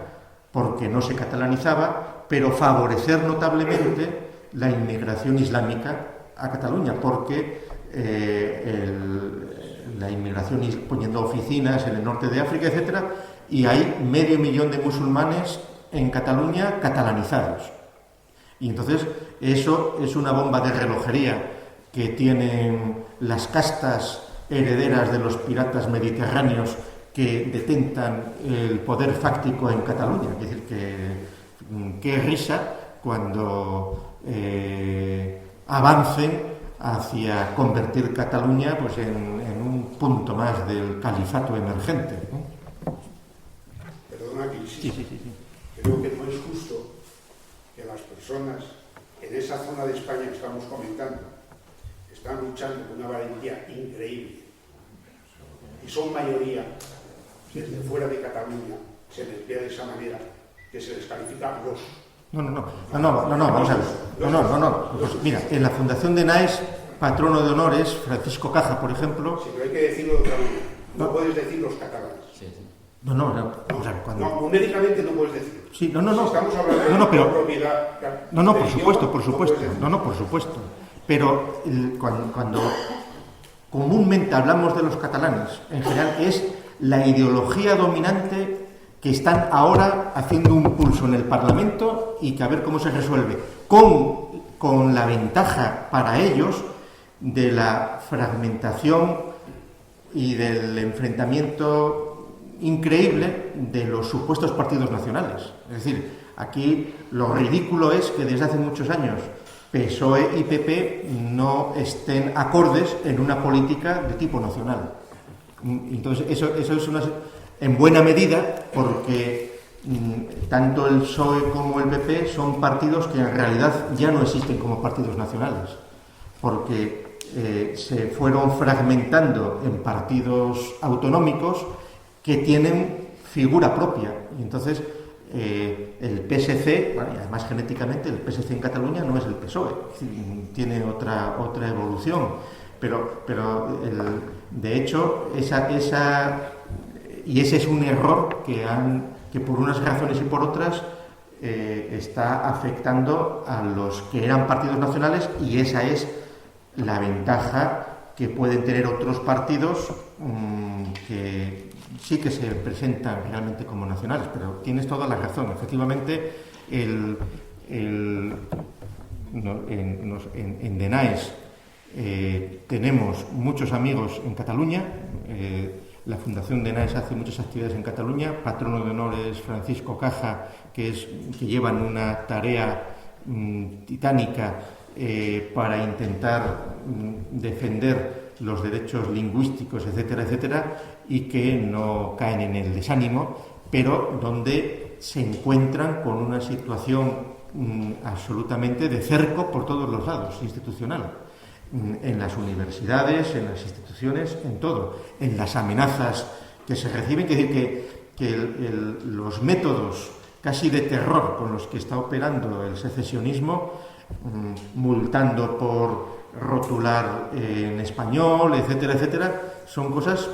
porque no se catalanizaba, pero favorecer notablemente la inmigración islámica a Cataluña, porque la inmigración, poniendo oficinas en el norte de África, etcétera, y hay 500.000 de musulmanes en Cataluña catalanizados. Y entonces eso es una bomba de relojería que tienen las castas herederas de los piratas mediterráneos que detentan el poder fáctico en Cataluña. Es decir, qué risa cuando avancen hacia convertir Cataluña pues en un punto más del califato emergente, ¿no? Perdona que insista. Sí. Creo que no es justo que las personas en esa zona de España que estamos comentando están luchando con una valentía increíble y son mayoría. Desde fuera de Cataluña se les ve de esa manera que se les califica los. No, vamos a ver. No. Pues mira, en la Fundación de Naes, patrono de honor es Francisco Caja, por ejemplo. Sí, pero hay que decirlo de otra manera. No puedes decir los catalanes. No, vamos a ver. No, numéricamente no puedes decirlo. Sí, no. Si estamos hablando de pero propiedad. por supuesto. Pero cuando comúnmente hablamos de los catalanes, en general es la ideología dominante que están ahora haciendo un pulso en el Parlamento y que a ver cómo se resuelve, con la ventaja para ellos de la fragmentación y del enfrentamiento increíble de los supuestos partidos nacionales. Es decir, aquí lo ridículo es que desde hace muchos años PSOE y PP no estén acordes en una política de tipo nacional. Entonces, eso es en buena medida porque tanto el PSOE como el PP son partidos que en realidad ya no existen como partidos nacionales, porque se fueron fragmentando en partidos autonómicos que tienen figura propia. Y entonces el PSC, bueno, y además genéticamente el PSC en Cataluña no es el PSOE, tiene otra evolución, pero de hecho ese es un error que por unas razones y por otras está afectando a los que eran partidos nacionales, y esa es la ventaja que pueden tener otros partidos que sí que se presentan realmente como nacionales. Pero tienes toda la razón. Efectivamente, en DENAES tenemos muchos amigos en Cataluña. La Fundación DENAES hace muchas actividades en Cataluña. Patrono de honor es Francisco Caja, que llevan una tarea titánica para intentar defender los derechos lingüísticos, etcétera, etcétera, y que no caen en el desánimo, pero donde se encuentran con una situación absolutamente de cerco por todos los lados, institucional, en las universidades, en las instituciones, en todo, en las amenazas que se reciben, que los métodos casi de terror con los que está operando el secesionismo, multando por rotular en español, etcétera, etcétera, son cosas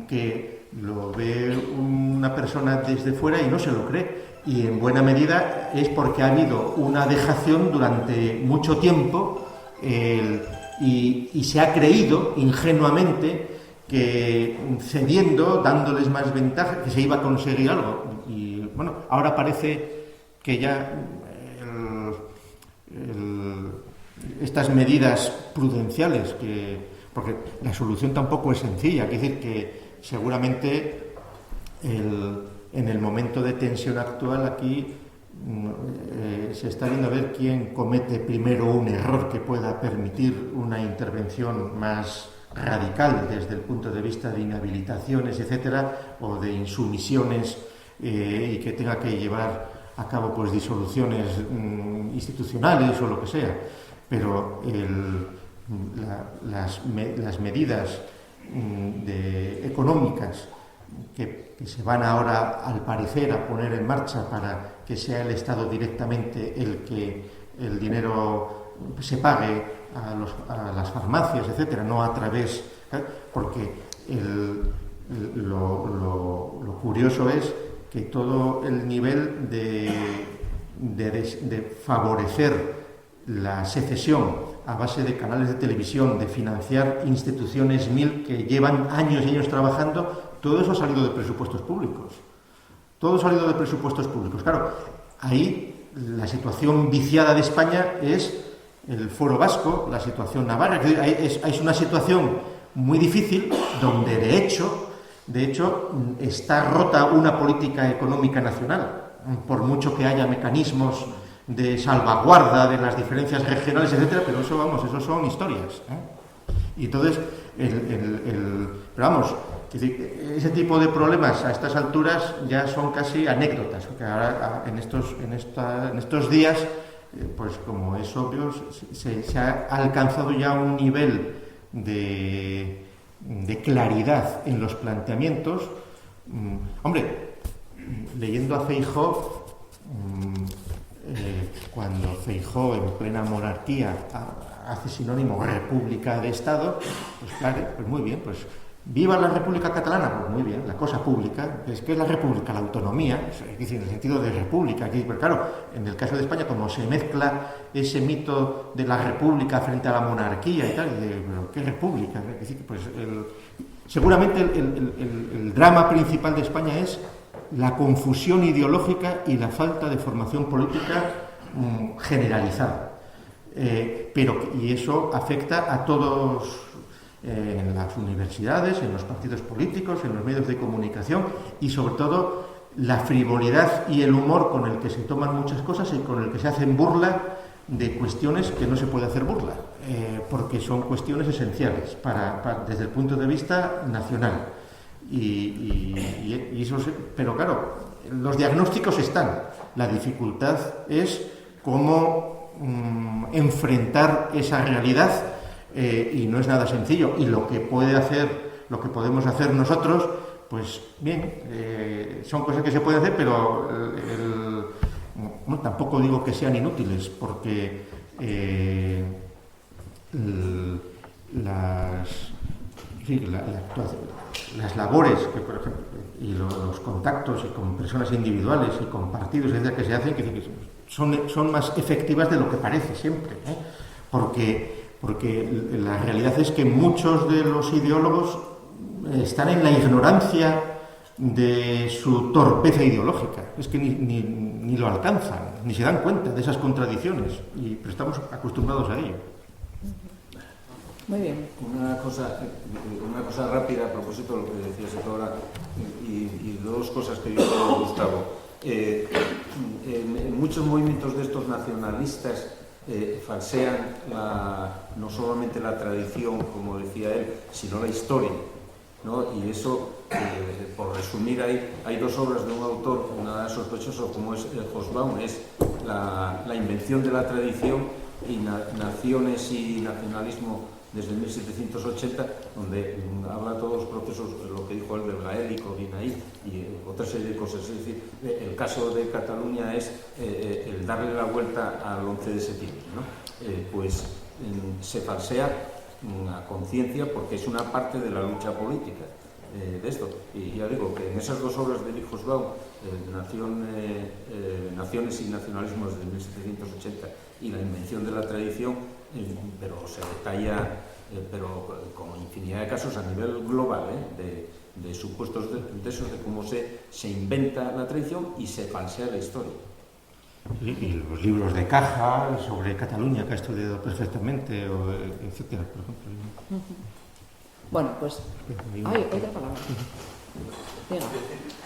que lo ve una persona desde fuera y no se lo cree. Y en buena medida es porque ha habido una dejación durante mucho tiempo y se ha creído ingenuamente que cediendo, dándoles más ventaja, que se iba a conseguir algo. Y bueno, ahora parece que ya estas medidas prudenciales, porque la solución tampoco es sencilla, quiere decir que seguramente en el momento de tensión actual aquí se está viendo a ver quién comete primero un error que pueda permitir una intervención más radical desde el punto de vista de inhabilitaciones, etcétera, o de insumisiones y que tenga que llevar a cabo pues disoluciones institucionales o lo que sea. Pero las medidas económicas que se van ahora, al parecer, a poner en marcha para que sea el Estado directamente el que el dinero se pague a las farmacias, etcétera, no a través, porque lo curioso es que todo el nivel de favorecer la secesión a base de canales de televisión, de financiar instituciones que llevan años y años trabajando, todo eso ha salido de presupuestos públicos. Todo ha salido de presupuestos públicos. Claro, ahí la situación viciada de España es el Foro Vasco, la situación navarra. Es una situación muy difícil donde, de hecho, está rota una política económica nacional, por mucho que haya mecanismos de salvaguarda de las diferencias regionales, etcétera, pero eso son historias, Y entonces, pero vamos, ese tipo de problemas a estas alturas ya son casi anécdotas, porque ahora en estos días, pues como es obvio, se ha alcanzado ya un nivel de claridad en los planteamientos. Hombre, leyendo a Feijóo, cuando Feijóo en plena monarquía hace sinónimo república de Estado, pues claro, pues muy bien, pues viva la República Catalana, pues muy bien, la cosa pública, es que es la República, la autonomía, es decir, en el sentido de república, pero claro, en el caso de España, como se mezcla ese mito de la república frente a la monarquía y tal, pero ¿qué república? Es decir, pues seguramente el drama principal de España es la confusión ideológica y la falta de formación política generalizada. Y eso afecta a todos, en las universidades, en los partidos políticos, en los medios de comunicación, y sobre todo la frivolidad y el humor con el que se toman muchas cosas y con el que se hacen burla de cuestiones que no se puede hacer burla, porque son cuestiones esenciales desde el punto de vista nacional. Y eso pero claro, los diagnósticos están. La dificultad es cómo enfrentar esa realidad, y no es nada sencillo. Y lo que podemos hacer nosotros, pues bien, son cosas que se pueden hacer, pero tampoco digo que sean inútiles, porque las labores que, por ejemplo, y los contactos y con personas individuales y con partidos, etcétera, que se hacen, que son más efectivas de lo que parece siempre, porque la realidad es que muchos de los ideólogos están en la ignorancia de su torpeza ideológica, es que ni lo alcanzan, ni se dan cuenta de esas contradicciones, pero estamos acostumbrados a ello. Muy bien. Una cosa rápida a propósito de lo que decías ahora, y dos cosas que yo creo, Gustavo. En muchos movimientos de estos nacionalistas falsean no solamente la tradición, como decía él, sino la historia, ¿no? Y eso, por resumir, hay dos obras de un autor, nada sospechoso como es Hobsbawm, es la invención de la tradición y naciones y nacionalismo desde 1780, donde habla de todos los procesos, lo que dijo él del gaélico, viene ahí, y otra serie de cosas. Es decir, el caso de Cataluña es el darle la vuelta al 11 de septiembre, ¿no? Pues se falsea a conciencia porque es una parte de la lucha política. de esto. Y ya digo que en esas dos obras de Hobsbawm, Naciones y Nacionalismos de 1780 y La invención de la tradición, pero se detalla, pero con infinidad de casos a nivel global, de supuestos de esos, de cómo se inventa la tradición y se falsea la historia. Y los libros de Caja sobre Cataluña, que ha estudiado perfectamente, etcétera, por ejemplo. Bueno, pues... Ay, otra palabra. Venga.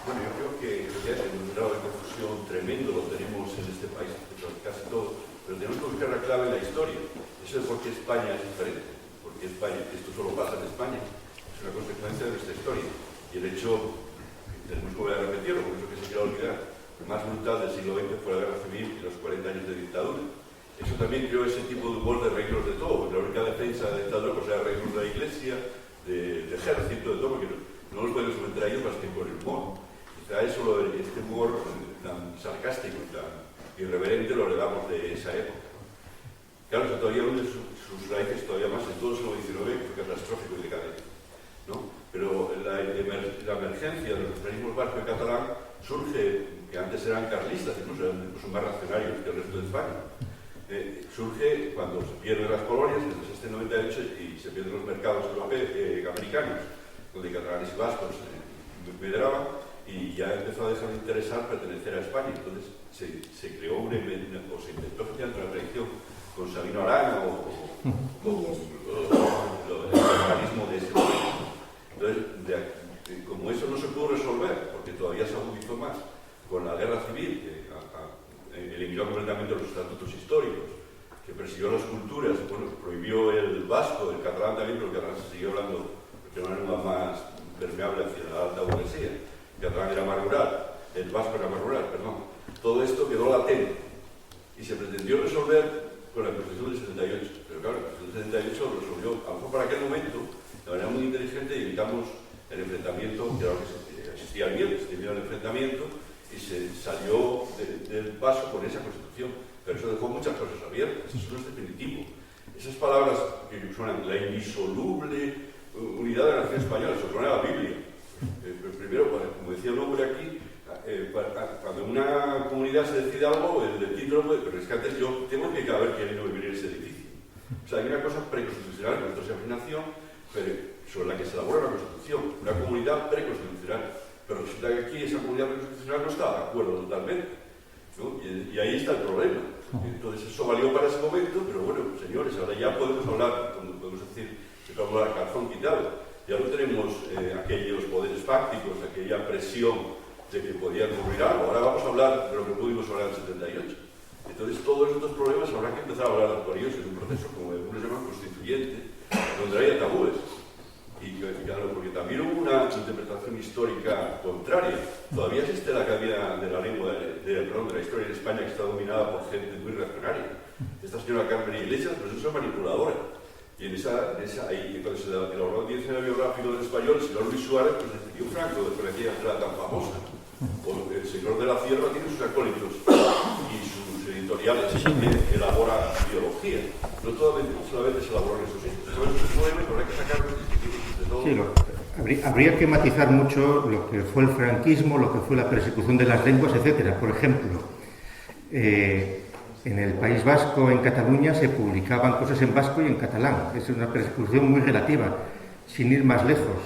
Bueno, yo creo que un grado de confusión tremendo lo tenemos en este país, casi todo, pero tenemos que buscar la clave en la historia. Eso es por qué España es diferente, porque España, esto solo pasa en España, es una consecuencia de nuestra historia. Y el hecho, tenemos que volver a repetirlo, porque eso que se quiere olvidar, el más brutal del siglo XX fue la Guerra Civil y los 40 años de dictadura. Eso también creó ese tipo de humor de reinos de todo, porque la única defensa de la dictadura pues era reinos de la Iglesia, de ejército, de todo, porque no nos podemos someter a ellos más que con el humor. Quizá eso, este humor tan sarcástico y tan irreverente lo heredamos de esa época. Claro, eso todavía hunde sus raíces todavía más en todo el siglo XIX, que fue catastrófico y decadente, ¿no? Pero la emergencia de los nacionalismos vasco y catalán surge, que antes eran carlistas, incluso más reaccionarios que el resto de España. Surge cuando se pierden las colonias, en el 98, y se pierden los mercados americanos, donde catalanes y vascos medraban, y ya empezó a dejar de interesar pertenecer a España. Entonces se creó o se inventó una tradición con Sabino Arana o el nacionalismo de ese momento. Entonces, como eso no se pudo resolver, porque todavía se agudizó más con la guerra civil, que eliminó completamente los estatutos históricos, que persiguió las culturas, bueno, prohibió el vasco, el catalán también, pero el catalán se siguió hablando de una lengua más permeable hacia la alta burguesía. El catalán era más rural, el vasco era más rural, perdón. Todo esto quedó latente y se pretendió resolver con la Constitución del 78, pero claro, la Constitución del 78 lo resolvió, a lo mejor para aquel momento, de manera muy inteligente, y evitamos el enfrentamiento, que era lo que existía el miedo, se terminó el enfrentamiento y se salió del paso con esa Constitución, pero eso dejó muchas cosas abiertas, eso no es definitivo. Esas palabras que suenan, la indisoluble unidad de la nación española, eso suena a la Biblia. Primero, como decía el hombre aquí, cuando en una comunidad se decide algo, el título puede, pero es que antes yo tengo que saber quién no vivir en ese edificio. O sea, hay una cosa preconstitucional, que nosotros se afinación, pero sobre la que se elabora la Constitución, una comunidad preconstitucional. Pero resulta que aquí esa comunidad preconstitucional no está de acuerdo totalmente, ¿no? Y ahí está el problema. Entonces eso valió para ese momento, pero bueno, señores, ahora ya podemos hablar, podemos decir, que podemos hablar calzón quitado. Ya no tenemos aquellos poderes fácticos, aquella presión de que podía ocurrir algo. Ahora vamos a hablar de lo que pudimos hablar en el 78. Entonces todos estos problemas habrá que empezar a hablar por ellos en un proceso, como algunos llaman, constituyente, donde haya tabúes. Y claro, porque también hubo una interpretación histórica contraria. Todavía existe la Academia de la Lengua de la Historia en España, que está dominada por gente muy reaccionaria. Esta señora Carmen Iglesias, pues es una manipuladora. Y ahí, cuando se elaboró el diccionario biográfico del español, el señor Luis Suárez, pues decidió Franco, de parecía que era tan famosa. O el señor de la Cierva tiene sus acólitos y sus editoriales que elabora biología. No solamente se elaboran esos sitios. Todo eso se puede, pero hay que sacarlo de todo. Sí, habría que matizar mucho lo que fue el franquismo, lo que fue la persecución de las lenguas, etcétera. Por ejemplo, en el País Vasco, en Cataluña, se publicaban cosas en vasco y en catalán. Es una persecución muy relativa. Sin ir más lejos,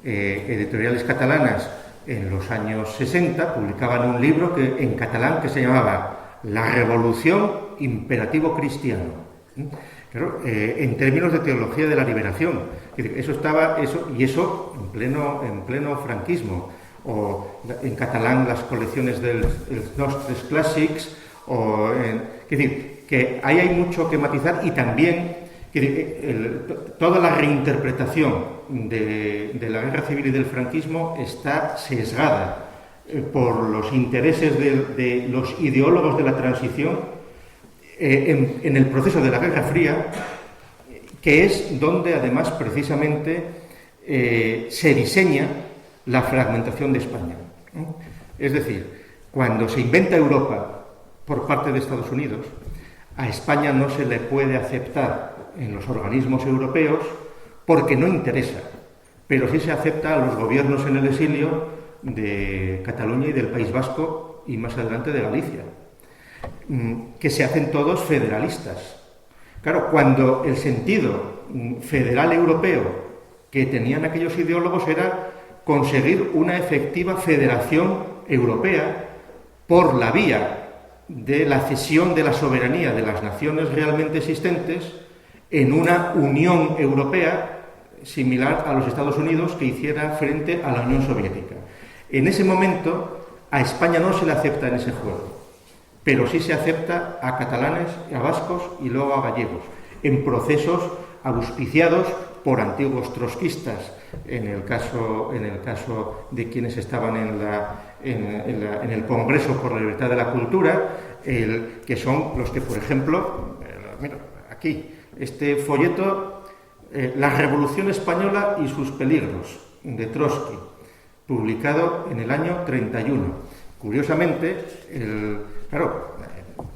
editoriales catalanas en los años 60 publicaban un libro en catalán que se llamaba La Revolución Imperativo Cristiano. Claro, en términos de teología de la liberación. Eso estaba, en pleno franquismo. O en catalán las colecciones del Nostres Clàssics. Es decir, que ahí hay mucho que matizar, y también toda la reinterpretación de la guerra civil y del franquismo está sesgada por los intereses de los ideólogos de la transición en el proceso de la Guerra Fría, que es donde además precisamente se diseña la fragmentación de España. Es decir, cuando se inventa Europa por parte de Estados Unidos, a España no se le puede aceptar en los organismos europeos porque no interesa, pero sí se acepta a los gobiernos en el exilio de Cataluña y del País Vasco y más adelante de Galicia, que se hacen todos federalistas. Claro, cuando el sentido federal europeo que tenían aquellos ideólogos era conseguir una efectiva federación europea por la vía de la cesión de la soberanía de las naciones realmente existentes en una Unión Europea similar a los Estados Unidos que hiciera frente a la Unión Soviética. En ese momento a España no se le acepta en ese juego, pero sí se acepta a catalanes, a vascos y luego a gallegos, en procesos auspiciados por antiguos trotskistas, en el caso de quienes estaban en el Congreso por la Libertad de la Cultura, que son los que, por ejemplo, mira, aquí, este folleto, La Revolución Española y sus peligros, de Trotsky, publicado en el año 31. Curiosamente,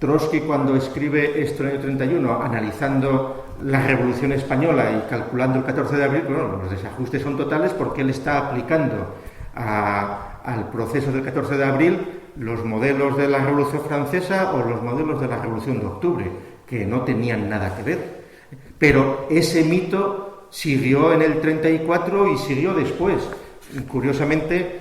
Trotsky, cuando escribe esto en el año 31, analizando la Revolución Española y calculando el 14 de abril, bueno, los desajustes son totales porque él está aplicando al proceso del 14 de abril los modelos de la Revolución Francesa o los modelos de la Revolución de Octubre, que no tenían nada que ver. Pero ese mito siguió en el 34 y siguió después. Curiosamente,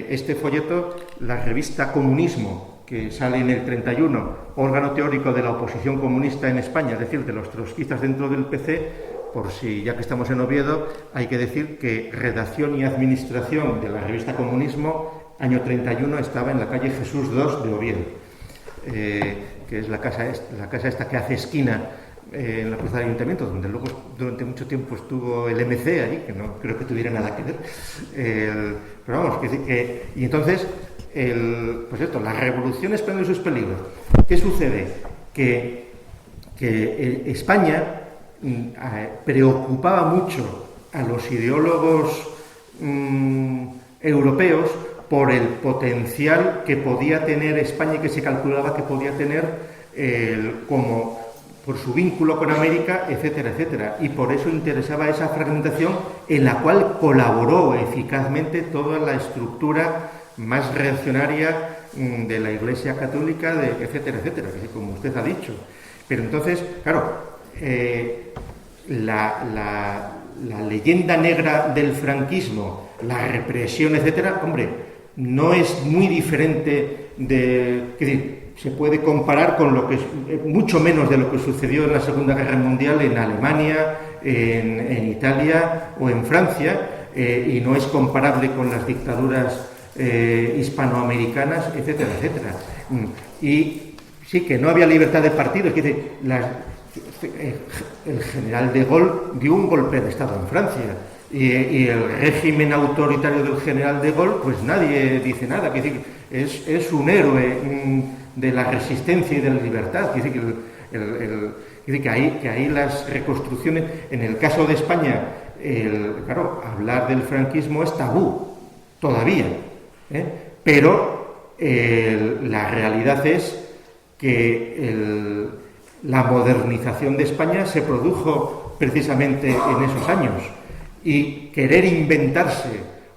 este folleto, la revista Comunismo, que sale en el 31, órgano teórico de la oposición comunista en España, es decir, de los trotskistas dentro del PC, por si ya que estamos en Oviedo, hay que decir que redacción y administración de la revista Comunismo, año 31, estaba en la calle Jesús II de Oviedo, que es la casa esta que hace esquina en la plaza del Ayuntamiento, donde luego durante mucho tiempo estuvo el MC ahí, que no creo que tuviera nada que ver. Pero vamos, y entonces, pues esto, la Revolución Española y sus peligros. ¿Qué sucede? Que España preocupaba mucho a los ideólogos europeos por el potencial que podía tener España y que se calculaba que podía tener como por su vínculo con América, etcétera, etcétera. Y por eso interesaba esa fragmentación en la cual colaboró eficazmente toda la estructura más reaccionaria de la Iglesia Católica, etcétera, etcétera, como usted ha dicho. Pero entonces, claro, la leyenda negra del franquismo, la represión, etcétera, hombre, no es muy diferente se puede comparar con lo que mucho menos de lo que sucedió en la Segunda Guerra Mundial en Alemania, en Italia o en Francia, y no es comparable con las dictaduras hispanoamericanas, etcétera, etcétera. Y sí, que no había libertad de partido, es decir, el general de Gaulle dio un golpe de Estado en Francia, y el régimen autoritario del general de Gaulle, pues nadie dice nada, es un héroe de la resistencia y de la libertad. Que ahí las reconstrucciones, en el caso de España, claro, hablar del franquismo es tabú todavía, pero la realidad es que la modernización de España se produjo precisamente en esos años, y querer inventarse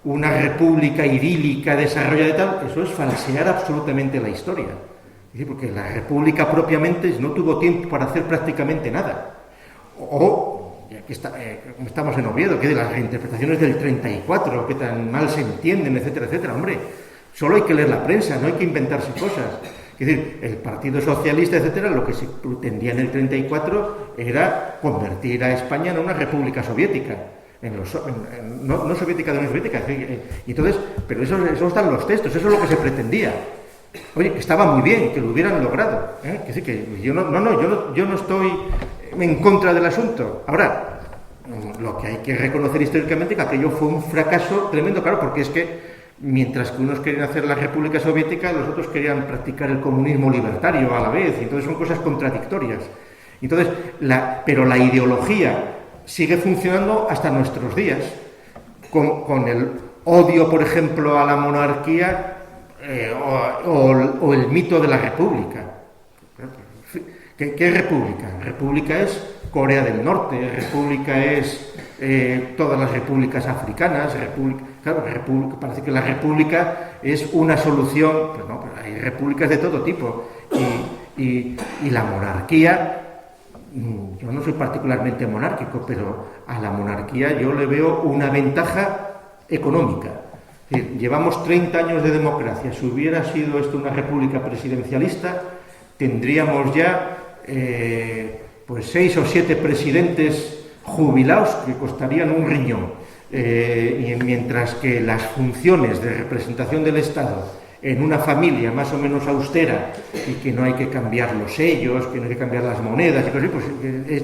una república idílica desarrollada y tal, eso es falsear absolutamente la historia. Porque la república propiamente no tuvo tiempo para hacer prácticamente nada. O, ya que estamos en Oviedo, que de las reinterpretaciones del 34, que tan mal se entienden, etcétera, etcétera. Hombre, solo hay que leer la prensa, no hay que inventarse cosas. Es decir, el Partido Socialista, etcétera, lo que se pretendía en el 34 era convertir a España en una república soviética. No soviética de Unión Soviética. Y entonces, pero eso están en los textos, eso es lo que se pretendía. Oye, que estaba muy bien, que lo hubieran logrado. Es decir, que yo no estoy en contra del asunto. Ahora, lo que hay que reconocer históricamente es que aquello fue un fracaso tremendo, claro, porque es que mientras que unos querían hacer la República Soviética, los otros querían practicar el comunismo libertario a la vez, y entonces son cosas contradictorias. Entonces, pero la ideología sigue funcionando hasta nuestros días, con el odio, por ejemplo, a la monarquía, o el mito de la república. ¿Qué es república? República es Corea del Norte, república es todas las repúblicas africanas, parece que la república es una solución, pues no, pero hay repúblicas de todo tipo, y la monarquía, yo no soy particularmente monárquico, pero a la monarquía yo le veo una ventaja económica. Es decir, llevamos 30 años de democracia. Si hubiera sido esto una república presidencialista, tendríamos ya pues 6 o 7 presidentes jubilados que costarían un riñón. Y mientras que las funciones de representación del Estado en una familia más o menos austera y que no hay que cambiar los sellos, que no hay que cambiar las monedas, y cosas así, pues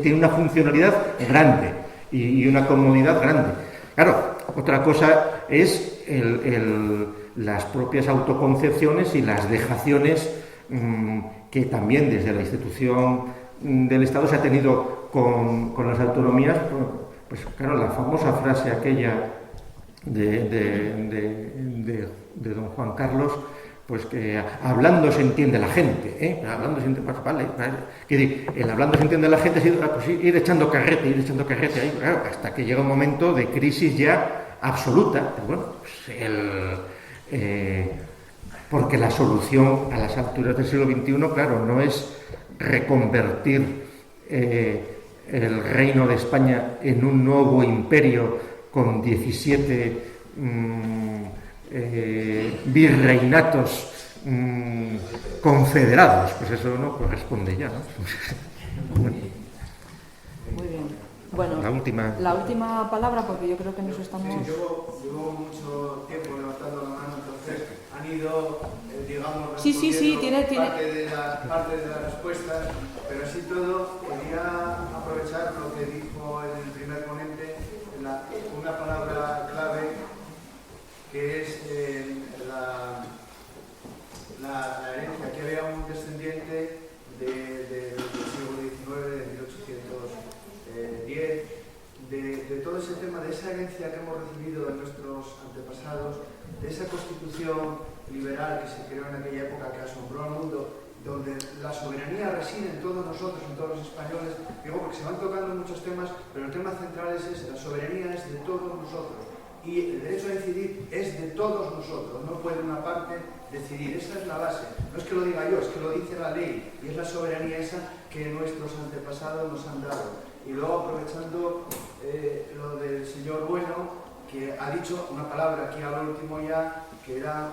tiene una funcionalidad grande y una comodidad grande. Claro, otra cosa es las propias autoconcepciones y las dejaciones que también desde la institución del Estado se ha tenido con las autonomías. Pues claro, la famosa frase aquella de don Juan Carlos, pues que hablando se entiende la gente, hablando se entiende, pues vale, el hablando se entiende la gente es pues ir echando carrete ahí, claro, hasta que llega un momento de crisis ya absoluta, pero bueno, pues porque la solución a las alturas del siglo XXI, claro, no es reconvertir el reino de España en un nuevo imperio con 17 virreinatos confederados, pues eso no corresponde ya, ¿no? Muy bien. Bueno, la última palabra, porque yo creo que nos estamos... Sí, llevo mucho tiempo levantando la mano, entonces han ido, digamos, sí, tiene... parte de la respuesta, pero así todo quería aprovechar lo que dijo el primer ponente, una palabra clave que es la herencia. Aquí había un descendiente del siglo XIX, de 1810, de todo ese tema, de esa herencia que hemos recibido de nuestros antepasados, de esa constitución liberal que se creó en aquella época, que asombró al mundo, donde la soberanía reside en todos nosotros, en todos los españoles. Digo, porque se van tocando muchos temas, pero el tema central es ese: la soberanía es de todos nosotros. Y el derecho a decidir es de todos nosotros, no puede una parte decidir, esa es la base. No es que lo diga yo, es que lo dice la ley, y es la soberanía esa que nuestros antepasados nos han dado. Y luego, aprovechando lo del señor Bueno, que ha dicho una palabra aquí al último ya, que era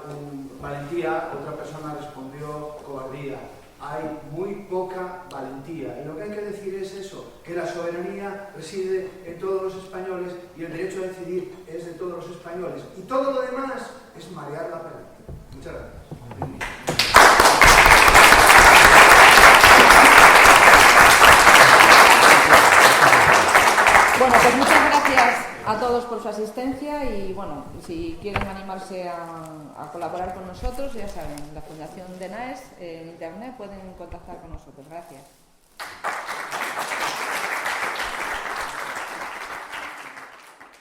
valentía, otra persona respondió cobardía. Hay muy poca valentía. Y lo que hay que decir es eso, que la soberanía reside en todos los españoles y el derecho a decidir es de todos los españoles. Y todo lo demás es marear la perdiz. Muchas gracias. Bueno, pues muchas gracias a todos por su asistencia y bueno, si quieren animarse a colaborar con nosotros, ya saben, la Fundación DENAES en internet pueden contactar con nosotros. Gracias.